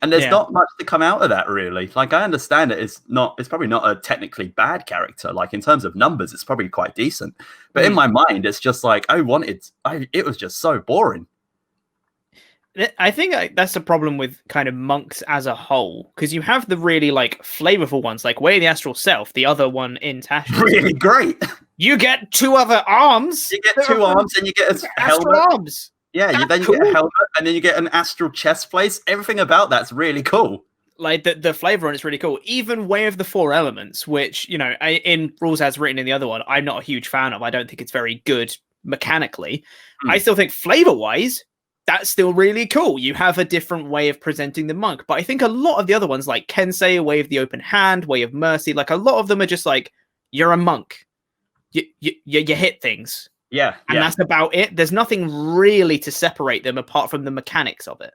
And there's not much to come out of that, really. Like, I understand it's probably not a technically bad character. Like, in terms of numbers, it's probably quite decent. But in my mind, it's just like, it was just so boring. I think that's the problem with kind of monks as a whole, because you have the really like flavorful ones, like Way of the Astral Self, the other one in Tasha. Really great. You get 2 other arms. You get 2 arms, and you get a helmet. Arms. Yeah, then you get a helmet, and then you get an astral chest plate. Everything about that's really cool. Like the flavor on it's really cool. Even Way of the 4 Elements, which, you know, in rules as written in the other one, I'm not a huge fan of. I don't think it's very good mechanically. I still think flavor-wise, that's still really cool. You have a different way of presenting the monk. But I think a lot of the other ones, like Kensei, Way of the Open Hand, Way of Mercy, like a lot of them are just like, you're a monk. You hit things. Yeah. And that's about it. There's nothing really to separate them apart from the mechanics of it.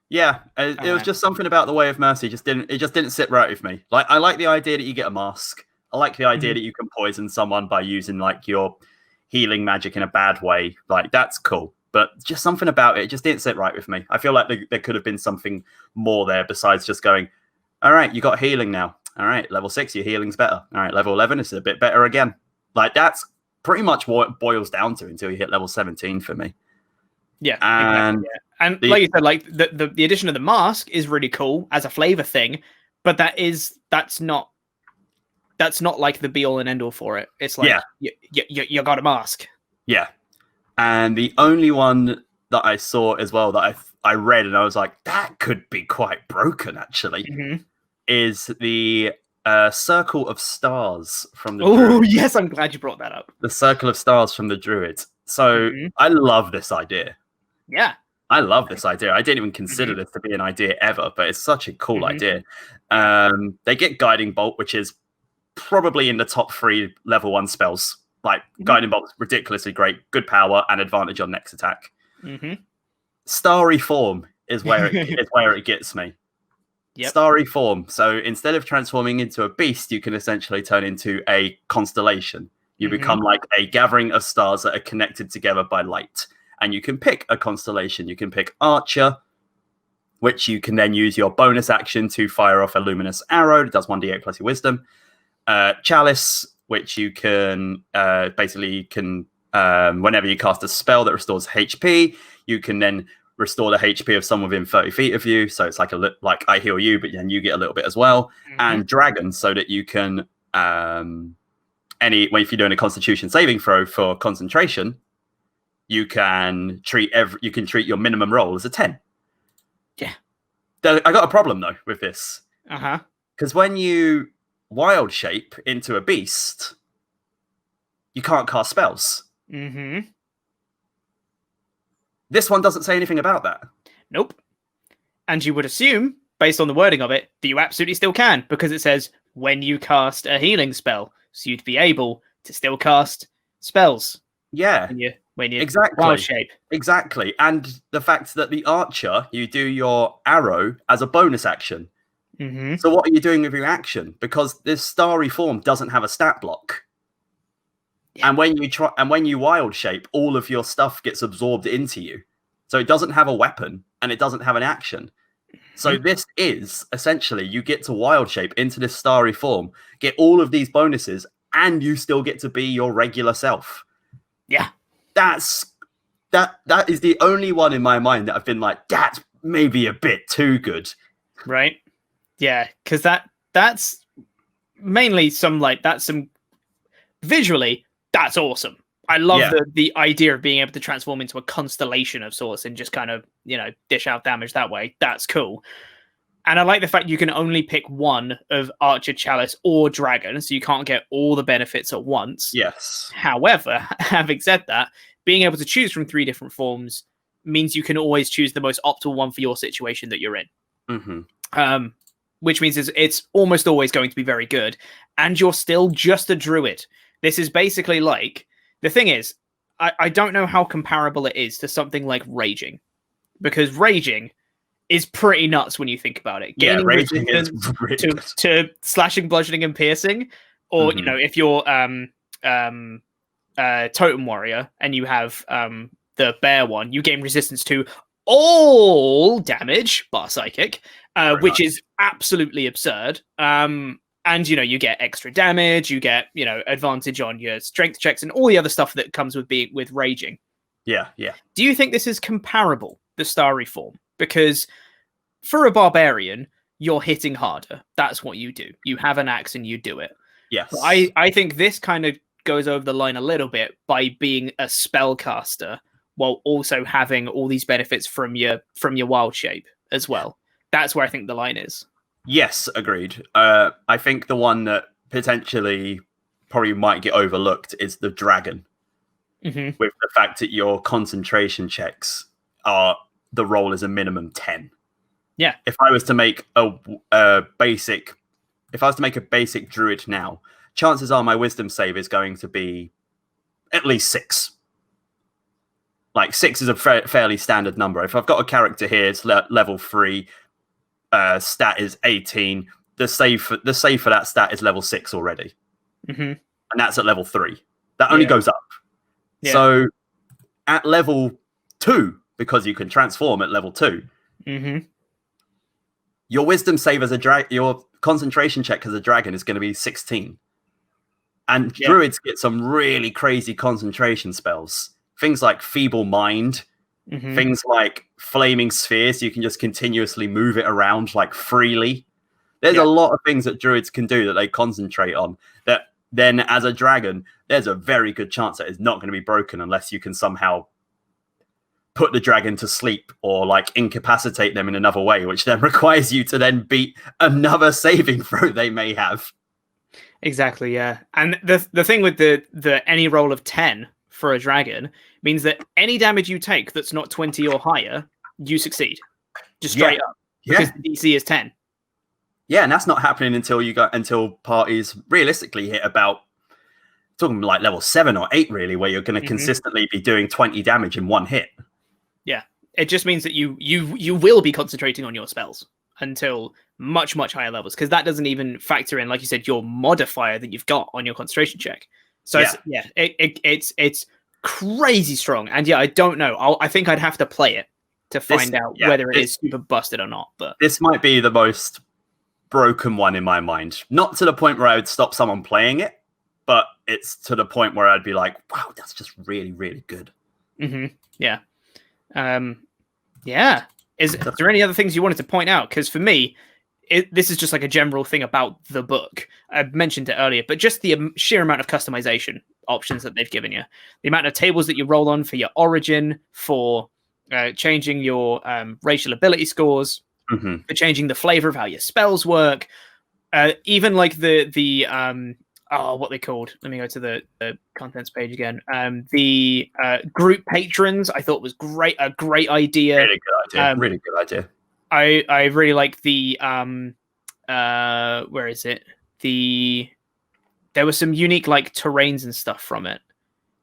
Yeah, it was just something about the Way of Mercy. It just didn't sit right with me. Like, I like the idea that you get a mask. I like the idea that you can poison someone by using like your healing magic in a bad way. Like, that's cool. But just something about it just didn't sit right with me. I feel like there could have been something more there besides just going, all right, you got healing now. All right, level 6, your healing's better. All right, level 11, it's a bit better again. Like, that's pretty much what it boils down to until you hit level 17 for me. Yeah, and exactly, and like you said, like the addition of the mask is really cool as a flavor thing, But that's not like the be all and end all for it. It's like you got a mask. Yeah. And the only one that I saw as well that I read and I was like, that could be quite broken actually, is the Circle of Stars from the Druids. Yes, I'm glad you brought that up. The Circle of Stars from the Druids. So I love this idea. Yeah. I love this idea. I didn't even consider this to be an idea ever, but it's such a cool idea. They get Guiding Bolt, which is probably in the top 3 level 1 spells. Like Guiding Bolt's ridiculously great, good power and advantage on next attack. Starry Form is where it gets me. Yep. Starry Form. So instead of transforming into a beast, you can essentially turn into a constellation. You become like a gathering of stars that are connected together by light. And you can pick a constellation. You can pick Archer, which you can then use your bonus action to fire off a luminous arrow. It does 1d8 plus your wisdom. Chalice, which you can whenever you cast a spell that restores HP, you can then restore the HP of someone within 30 feet of you. So it's like I heal you, but then you get a little bit as well. And Dragon, so that you can if you're doing a Constitution saving throw for concentration, you can treat your minimum roll as a 10. Yeah. I got a problem though with this. Because when you wild shape into a beast, you can't cast spells. This one doesn't say anything about that. Nope. And you would assume, based on the wording of it, that you absolutely still can, because it says when you cast a healing spell, so you'd be able to still cast spells. Yeah. When you exactly wild shape. Exactly. And the fact that the Archer, you do your arrow as a bonus action. So what are you doing with your action? Because this Starry Form doesn't have a stat block. Yeah. And when you wild shape, all of your stuff gets absorbed into you. So it doesn't have a weapon and it doesn't have an action. So this is essentially, you get to wild shape into this Starry Form, get all of these bonuses, and you still get to be your regular self. Yeah. That is the only one in my mind that I've been like, that's maybe a bit too good. Right. Yeah, because that's mainly some visually, that's awesome. I love the idea of being able to transform into a constellation of sorts and just kind of, dish out damage that way. That's cool. And I like the fact you can only pick one of Archer, Chalice, or Dragon, so you can't get all the benefits at once. Yes. However, having said that, being able to choose from 3 different forms means you can always choose the most optimal one for your situation that you're in. Which means it's almost always going to be very good. And you're still just a druid. This is basically like... The thing is, I don't know how comparable it is to something like Raging. Because Raging is pretty nuts when you think about it. Gaining Raging is to slashing, bludgeoning, and piercing. Or, if you're Totem Warrior and you have the bear one, you gain resistance to all damage, bar psychic, which is absolutely absurd. And, you get extra damage, you get, advantage on your strength checks and all the other stuff that comes with Raging. Yeah. Do you think this is comparable, the Starry Form? Because for a barbarian, you're hitting harder. That's what you do. You have an axe and you do it. Yes. But I think this kind of goes over the line a little bit by being a spellcaster while also having all these benefits from your wild shape as well. That's where I think the line is. Yes, agreed. I think the one that potentially probably might get overlooked is the Dragon. With the fact that your concentration checks are the roll is a minimum 10. Yeah. If I was to make a basic druid now, chances are my wisdom save is going to be at least 6. Like 6 is a fairly standard number. If I've got a character here, it's level 3. Stat is 18. The save for that stat is level 6 already, and that's at level 3. That only goes up. Yeah. So at level 2, because you can transform at level 2, your wisdom save as your concentration check as a dragon is going to be 16. And druids get some really crazy concentration spells. Things like Feeble Mind. Things like Flaming Spheres, you can just continuously move it around like freely. There's a lot of things that druids can do that they concentrate on that then as a dragon, there's a very good chance that it's not going to be broken unless you can somehow put the dragon to sleep or like incapacitate them in another way, which then requires you to then beat another saving throw they may have. Exactly, yeah. And the thing with the any roll of 10 for a dragon means that any damage you take that's not 20 or higher, you succeed. Just straight up. Because the DC is 10. Yeah, and that's not happening until parties realistically hit about talking like level 7 or 8, really, where you're going to consistently be doing 20 damage in one hit. Yeah, it just means that you will be concentrating on your spells until much higher levels, because that doesn't even factor in, like you said, your modifier that you've got on your concentration check. So it's crazy strong. And yeah, I don't know. I think I'd have to play it to find out whether it is super busted or not. But this might be the most broken one in my mind. Not to the point where I would stop someone playing it, but it's to the point where I'd be like, wow, that's just really, really good. Yeah. Is there any other things you wanted to point out? Because for me, this is just like a general thing about the book. I mentioned it earlier, but just the sheer amount of customization options that they've given you. The amount of tables that you roll on for your origin, for changing your racial ability scores, for changing the flavor of how your spells work. Even like the what they called. Let me go to the contents page again. The group patrons I thought was great. A great idea. Really good idea. Really good idea. I really like the where is it? There was some unique like terrains and stuff from it.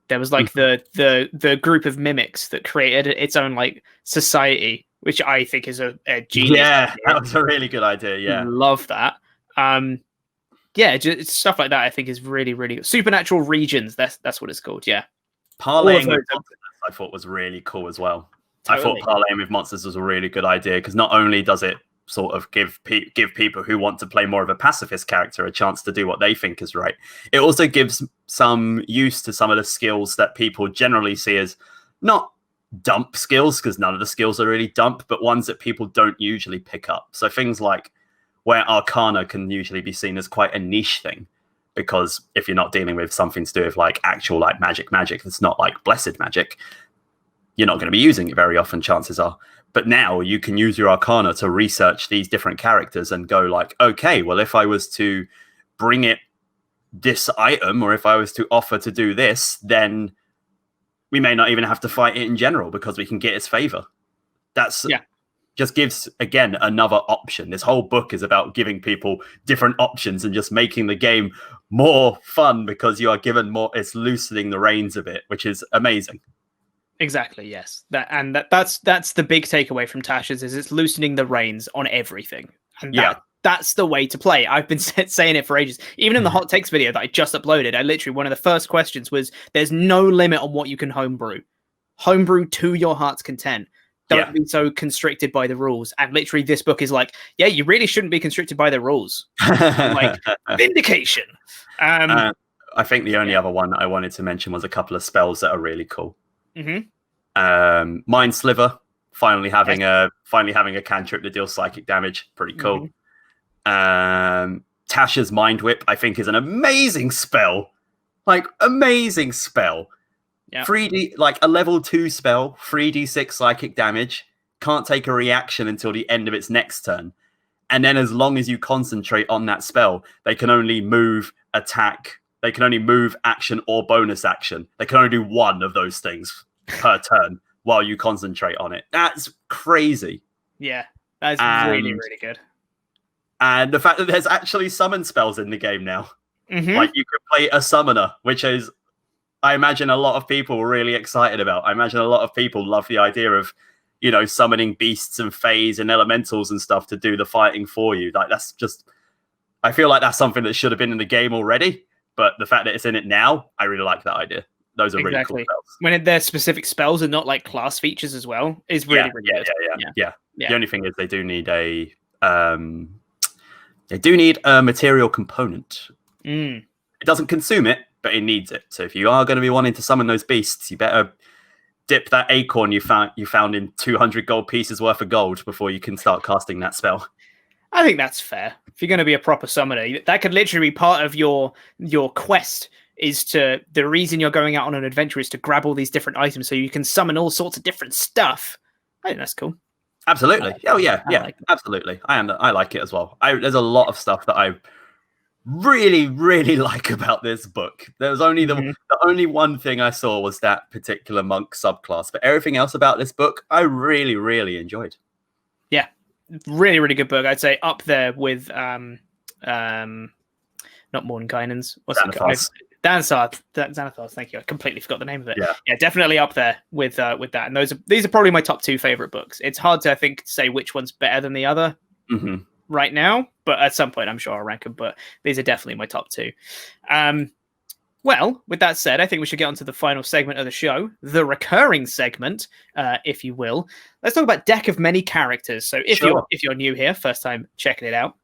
There was like the group of mimics that created its own like society, which I think is a genius. Yeah, idea. that was a really good idea. Yeah, love that. Just stuff like that I think is really, really good. Supernatural regions. That's what it's called. Yeah. Parlaying with monsters I thought was really cool as well. Totally. I thought parlaying with monsters was a really good idea, because not only does it sort of give people who want to play more of a pacifist character a chance to do what they think is right, it also gives some use to some of the skills that people generally see as not dump skills, because none of the skills are really dump, but ones that people don't usually pick up. So things like where Arcana can usually be seen as quite a niche thing, because if you're not dealing with something to do with like actual like magic that's not like blessed magic, you're not going to be using it very often, chances are. But now you can use your Arcana to research these different characters and go like, okay, well, if I was to bring it this item, or if I was to offer to do this, then we may not even have to fight it in general, because we can get its favor. That's just gives, again, another option. This whole book is about giving people different options and just making the game more fun, because you are given more. It's loosening the reins a bit, which is amazing. Exactly. Yes. That's the big takeaway from Tasha's, is it's loosening the reins on everything. And that's the way to play. I've been saying it for ages. Even in the hot takes video that I just uploaded, I literally, one of the first questions was, there's no limit on what you can homebrew. Homebrew to your heart's content. Don't be so constricted by the rules. And literally this book is like, you really shouldn't be constricted by the rules. Like, vindication. I think the only other one that I wanted to mention was a couple of spells that are really cool. Mind Sliver, finally having a cantrip that deals psychic damage, pretty cool. Tasha's Mind Whip, I think, is an amazing spell. Like, amazing spell. 3D, like a level 2 spell, 3d6 psychic damage, can't take a reaction until the end of its next turn. And then as long as you concentrate on that spell, they can only move, attack, they can only move, action, or bonus action. They can only do one of those things per turn while you concentrate on it. That's crazy. Yeah, that's really, really good. And the fact that there's actually summon spells in the game now. Like, you could play a summoner, which is, I imagine, a lot of people were really excited about. I imagine a lot of people love the idea of, summoning beasts and fays and elementals and stuff to do the fighting for you. Like, that's just, I feel like that's something that should have been in the game already, but the fact that it's in it now, I really like that idea. Those are really cool spells. When they're specific spells and not like class features as well, is really, really good. Yeah. The only thing is they do need a material component. It doesn't consume it, but it needs it. So if you are going to be wanting to summon those beasts, you better dip that acorn you found in 200 gold pieces worth of gold before you can start casting that spell. I think that's fair. If you're going to be a proper summoner, that could literally be part of your quest. Is to the reason you're going out on an adventure is to grab all these different items so you can summon all sorts of different stuff. I think that's cool. Absolutely. Absolutely. I like it as well. There's a lot of stuff that I really, really like about this book. There was only the only one thing I saw was that particular monk subclass, but everything else about this book I really, really enjoyed. Yeah, really, really good book. I'd say up there with not Mordenkainen's. What's it? Xanathars, thank you. I completely forgot the name of it. Yeah, definitely up there with that. And these are probably my top 2 favorite books. It's hard to, I think, say which one's better than the other right now, but at some point I'm sure I'll rank them. But these are definitely my top 2. Well, with that said, I think we should get on to the final segment of the show, the recurring segment, if you will. Let's talk about deck of many characters. So if you're new here, first time checking it out,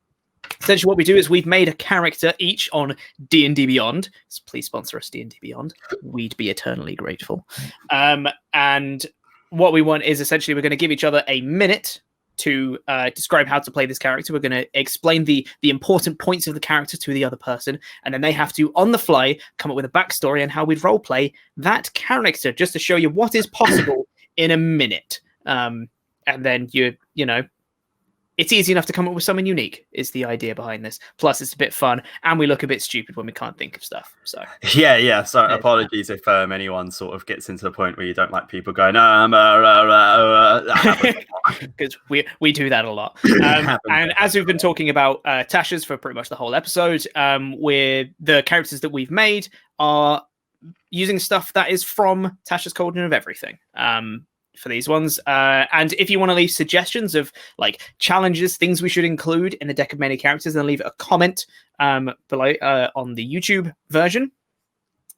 essentially what we do is we've made a character each on D&D Beyond. So please sponsor us, D&D Beyond. We'd be eternally grateful. And what we want is essentially we're going to give each other a minute to describe how to play this character. We're going to explain the important points of the character to the other person, and then they have to, on the fly, come up with a backstory and how we'd roleplay that character, just to show you what is possible in a minute. And then you know, it's easy enough to come up with something unique is the idea behind this. Plus, it's a bit fun, and we look a bit stupid when we can't think of stustuff. So yeah. So apologies if anyone sort of gets into the point where you don't like people going, because we do that a lot. And as we've been talking about Tasha's for pretty much the whole episode, with the characters that we've made are using stuff that is from Tasha's Cauldron of Everything. For these ones, and if you want to leave suggestions of like challenges, things we should include in a deck of many characters, then leave a comment below on the YouTube version,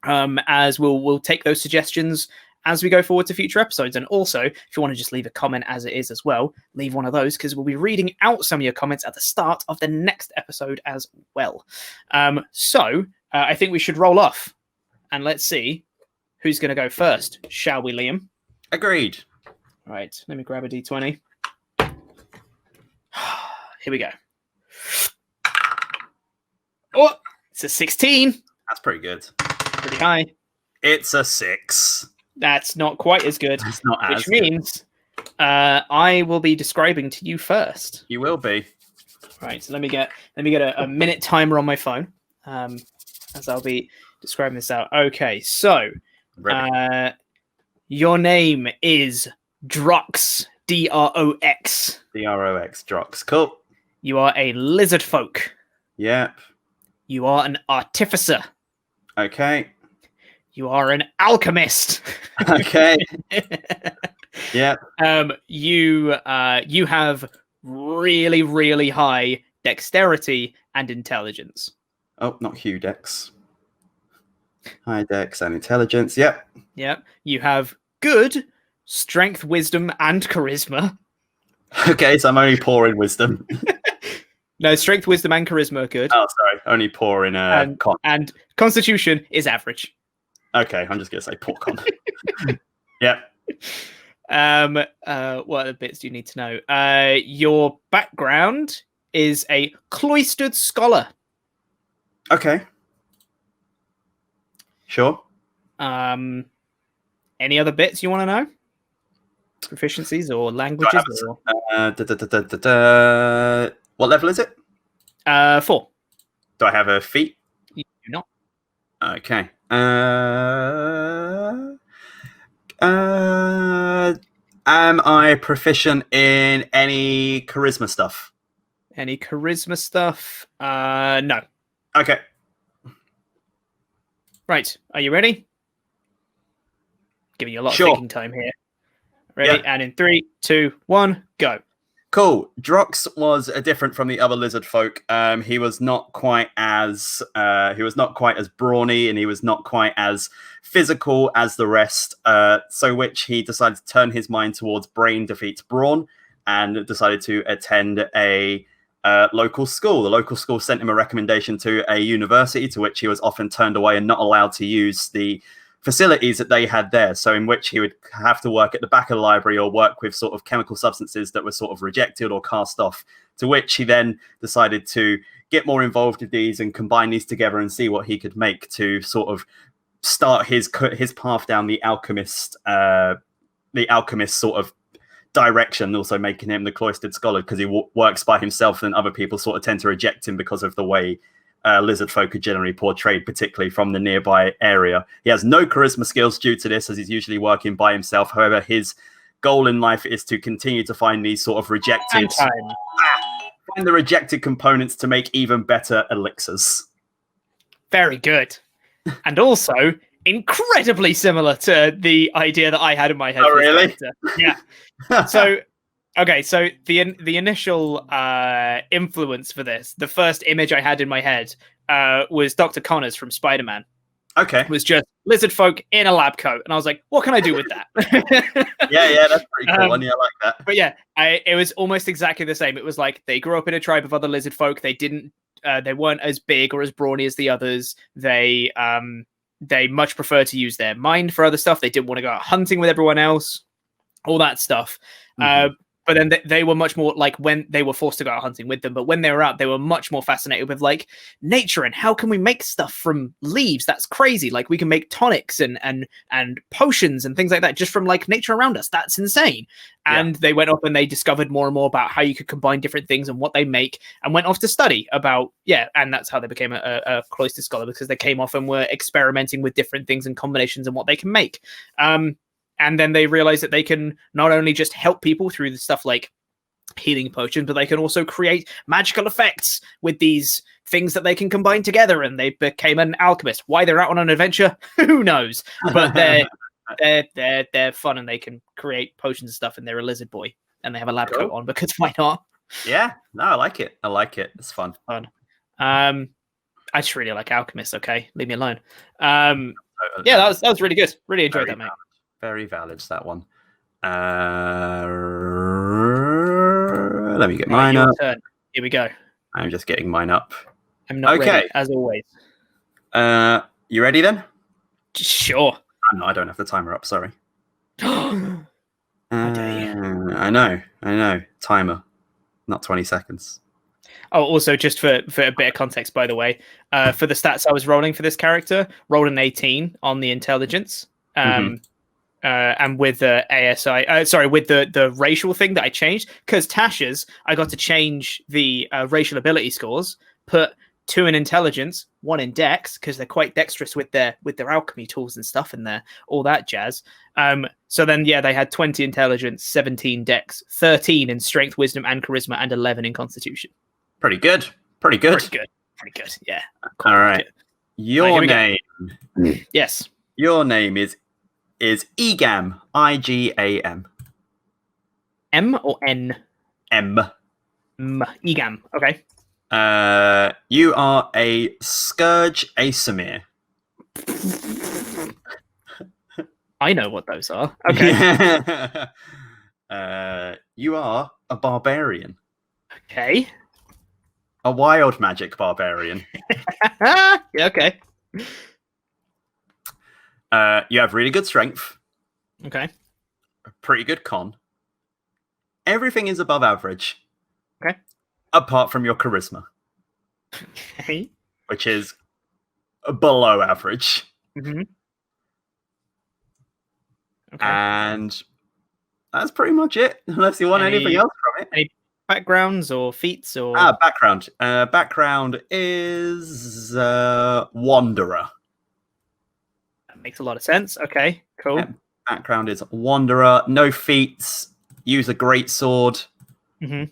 as we'll take those suggestions as we go forward to future episodes. And also, if you want to just leave a comment as it is as well, leave one of those, because we'll be reading out some of your comments at the start of the next episode as well. So I think we should roll off and let's see who's going to go first. Shall we, Liam? Agreed. Right, let me grab a d20. Here we go. Oh, it's a 16. That's pretty good. Pretty high. It's a 6. That's not quite as good. It's not as which means I will be describing to you first. You will be. Right, so let me get a minute timer on my phone, as I'll be describing this out. Okay, so your name is Drox. Drox. Drox. Drox. Cool. You are a lizard folk. Yep. You are an artificer. Okay. You are an alchemist. Okay. Yep. You have really, really high dexterity and intelligence. Oh, not Hugh Dex. High dex and intelligence. Yep. Yep. You have good strength, wisdom, and charisma. Okay, so I'm only poor in wisdom. No, strength, wisdom, and charisma are good. Oh, sorry. Only poor in and constitution is average. Okay, I'm just gonna say poor con. Yep. What other bits do you need to know? Your background is a cloistered scholar. Okay. Sure. Any other bits you want to know? Proficiencies or languages? What level is it? 4. Do I have a feat? You do not. Okay. Am I proficient in any charisma stuff? Any charisma stuff? No. Okay. Right. Are you ready? Giving you a lot of thinking time here. Ready? Yeah. And in 3, 2, 1, go. Cool. Drox was different from the other lizard folk. He was not quite as brawny, and he was not quite as physical as the rest. So which he decided to turn his mind towards brain defeats brawn, and decided to attend a local school. The local school sent him a recommendation to a university, to which he was often turned away and not allowed to use the facilities that they had there. So in which he would have to work at the back of the library or work with sort of chemical substances that were sort of rejected or cast off, to which he then decided to get more involved with these and combine these together and see what he could make to sort of start his path down the alchemist sort of direction, also making him the cloistered scholar because he works by himself and other people sort of tend to reject him because of the way lizard folk are generally portrayed, particularly from the nearby area. He has no charisma skills due to this, as he's usually working by himself. However, his goal in life is to continue to find these sort of rejected find the rejected components to make even better elixirs. Very good. And also incredibly similar to the idea that I had in my head. Oh, really? Yeah. So the initial influence for this, the first image I had in my head was Dr. Connors from Spider-Man. Okay. It was just lizard folk in a lab coat. And I was like, what can I do with that? yeah, that's pretty cool. And I like that. But yeah, it was almost exactly the same. It was like they grew up in a tribe of other lizard folk. They weren't as big or as brawny as the others. They much prefer to use their mind for other stuff. They didn't want to go out hunting with everyone else, all that stuff. But then they were much more like when they were forced to go out hunting with them. But when they were out, they were much more fascinated with like nature and how can we make stuff from leaves? That's crazy. Like we can make tonics and potions and things like that just from like nature around us. That's insane. And they went off and they discovered more and more about how you could combine different things and what they make, and went off to study about and that's how they became a cloistered scholar, because they came off and were experimenting with different things and combinations and what they can make. And then they realize that they can not only just help people through the stuff like healing potions, but they can also create magical effects with these things that they can combine together. And they became an alchemist. Why they're out on an adventure, who knows? But they're fun and they can create potions and stuff. And they're a lizard boy and they have a lab coat on because why not? Yeah, no, I like it. It's fun. I just really like alchemists. Okay, leave me alone. That was really good. Really enjoyed that, mate. Very valid, that one. Let me get mine up. Turn. Here we go. I'm just getting mine up. I'm not ready, as always. You ready then? Sure. No, I don't have the timer up, sorry. How dare you. I know. Timer, not 20 seconds. Oh, also, just for a bit of context, by the way, for the stats I was rolling for this character, rolled an 18 on the intelligence. And with the with the racial thing that I changed, because Tasha's, I got to change the racial ability scores, put 2 in intelligence, 1 in dex, because they're quite dexterous with their alchemy tools and stuff and all that jazz. So then, they had 20 intelligence, 17 dex, 13 in strength, wisdom, and charisma, and 11 in constitution. Pretty good. Yeah. All right. Your name. Yes. Your name is Egam, Igam. M or N? M. Egam. Okay. You are a Scourge Asimir. I know what those are. Okay. You are a barbarian. Okay. A wild magic barbarian. Yeah, okay. You have really good strength. Okay. A pretty good con. Everything is above average. Okay. Apart from your charisma. Okay. Which is below average. Mm-hmm. Okay. And that's pretty much it. Unless you want anything else from it. Any backgrounds or feats or... Background. Background is Wanderer. That makes a lot of sense. Okay, cool. Yeah, background is Wanderer. No feats. Use a great sword. Mm-hmm.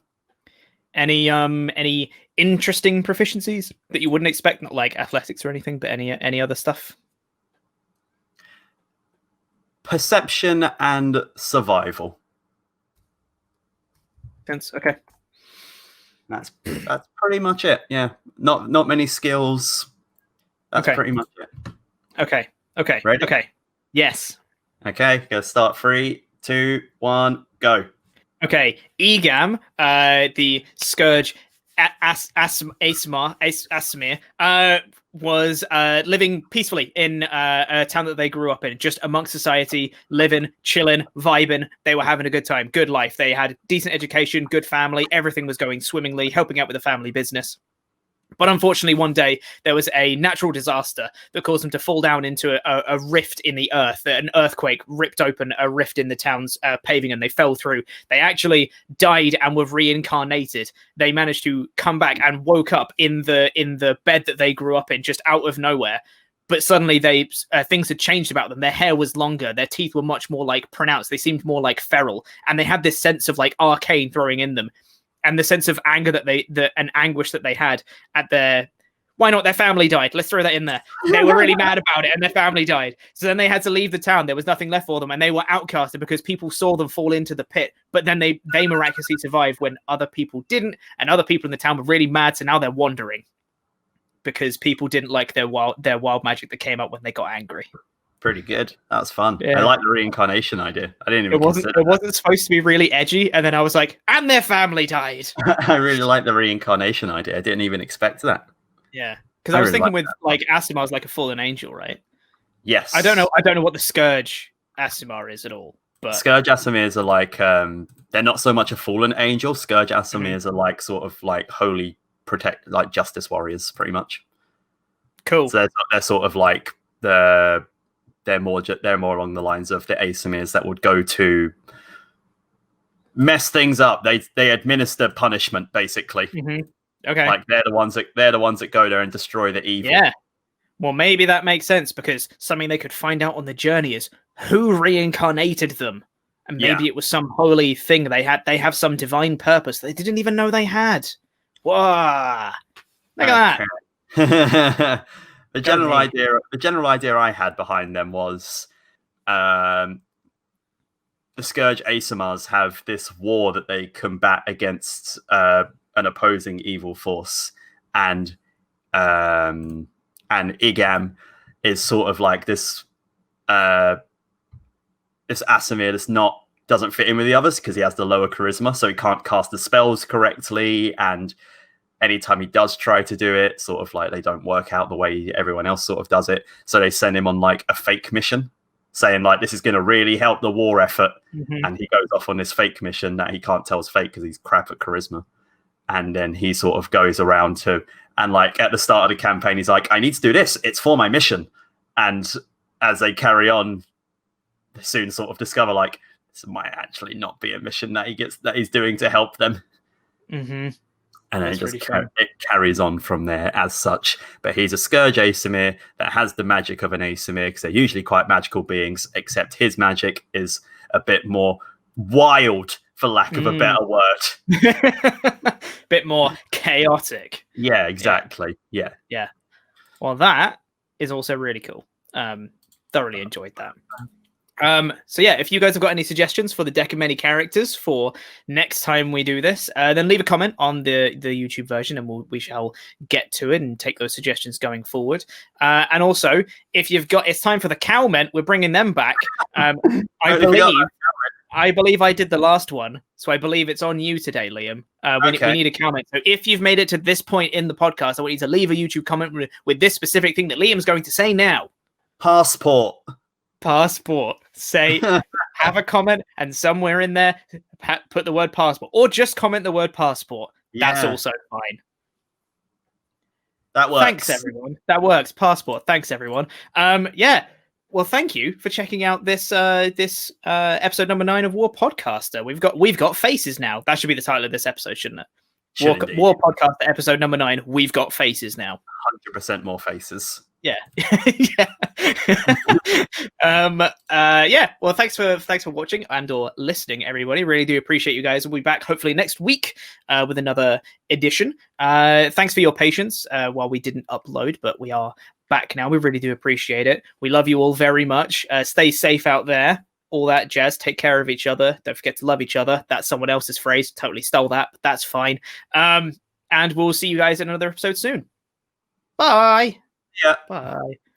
Any interesting proficiencies that you wouldn't expect? Not like athletics or anything, but any other stuff? Perception and survival. Sense. Okay. That's pretty much it. Yeah. Not many skills. That's pretty much it. Okay. Ready? Okay. Yes. Okay. Go start. 3, 2, 1, go. Okay. Egam, the Scourge Asimir, was living peacefully in a town that they grew up in, just amongst society, living, chilling, vibing. They were having a good time, good life. They had decent education, good family. Everything was going swimmingly, helping out with the family business. But unfortunately, one day there was a natural disaster that caused them to fall down into a rift in the earth. An earthquake ripped open a rift in the town's paving, and they fell through. They actually died and were reincarnated. They managed to come back and woke up in the bed that they grew up in, just out of nowhere. But suddenly, things had changed about them. Their hair was longer. Their teeth were much more like pronounced. They seemed more like feral, and they had this sense of like arcane throwing in them. And the sense of anger and anguish that they had at their family died. Let's throw that in there. They were really mad about it, and their family died. So then they had to leave the town. There was nothing left for them, and they were outcasted because people saw them fall into the pit. But then they miraculously survived when other people didn't, and other people in the town were really mad. So now they're wandering because people didn't like their wild magic that came out when they got angry. Pretty good. That was fun. Yeah. I like the reincarnation idea. I didn't even consider it wasn't supposed to be really edgy, and then I was like, and their family died. I really like the reincarnation idea. I didn't even expect that. Yeah, because I was thinking with like Aasimar is like a fallen angel, right? Yes. I don't know what the Scourge Aasimar is at all. But Scourge Aasimirs are like they're not so much a fallen angel. Scourge Aasimirs are like sort of like holy like justice warriors, pretty much. Cool. So they're sort of like they're more along the lines of the Aasimirs that would go to mess things up. They administer punishment, basically. Mm-hmm. Okay. Like they're the ones that go there and destroy the evil. Yeah. Well, maybe that makes sense, because something they could find out on the journey is who reincarnated them, and maybe it was some holy thing they had. They have some divine purpose they didn't even know they had. Whoa! Look at that. The general idea I had behind them was the Scourge Aasimars have this war that they combat against an opposing evil force, and Igam is sort of like this this Aasimar that's doesn't fit in with the others because he has the lower charisma, so he can't cast the spells correctly, and anytime he does try to do it, sort of like they don't work out the way everyone else sort of does it. So they send him on like a fake mission saying like, this is going to really help the war effort. Mm-hmm. And he goes off on this fake mission that he can't tell is fake because he's crap at charisma. And then he sort of goes around and like at the start of the campaign, he's like, I need to do this. It's for my mission. And as they carry on, they soon sort of discover like, this might actually not be a mission that he's doing to help them. Mm-hmm. And then it carries on from there as such. But he's a Scourge Aasimar that has the magic of an Aasimar, because they're usually quite magical beings, except his magic is a bit more wild, for lack of a better word. Bit more chaotic. Yeah, exactly. Yeah. Well, that is also really cool. Thoroughly enjoyed that. So yeah, if you guys have got any suggestions for the deck of many characters for next time we do this, then leave a comment on the YouTube version, and we shall get to it and take those suggestions going forward. And also, if you've got, it's time for the Cowment, we're bringing them back. I believe I did the last one, so I believe it's on you today, Liam. We need a comment. So if you've made it to this point in the podcast, I want you to leave a YouTube comment with this specific thing that Liam's going to say now. Passport. Say, have a comment, and somewhere in there put the word passport, or just comment the word passport. That's also fine. That works. Thanks, everyone. That works. Passport. Thanks, everyone. Well, thank you for checking out this episode number 9 of War Podcaster. We've got faces now. That should be the title of this episode, shouldn't it? War Podcaster episode number 9. We've got faces now. 100% more faces. Yeah. Well, thanks for watching and or listening, everybody. Really do appreciate you guys. We'll be back hopefully next week with another edition. Thanks for your patience while we didn't upload, but we are back now. We really do appreciate it. We love you all very much. Stay safe out there. All that jazz. Take care of each other. Don't forget to love each other. That's someone else's phrase. Totally stole that, but that's fine. And we'll see you guys in another episode soon. Bye. Yeah. Bye.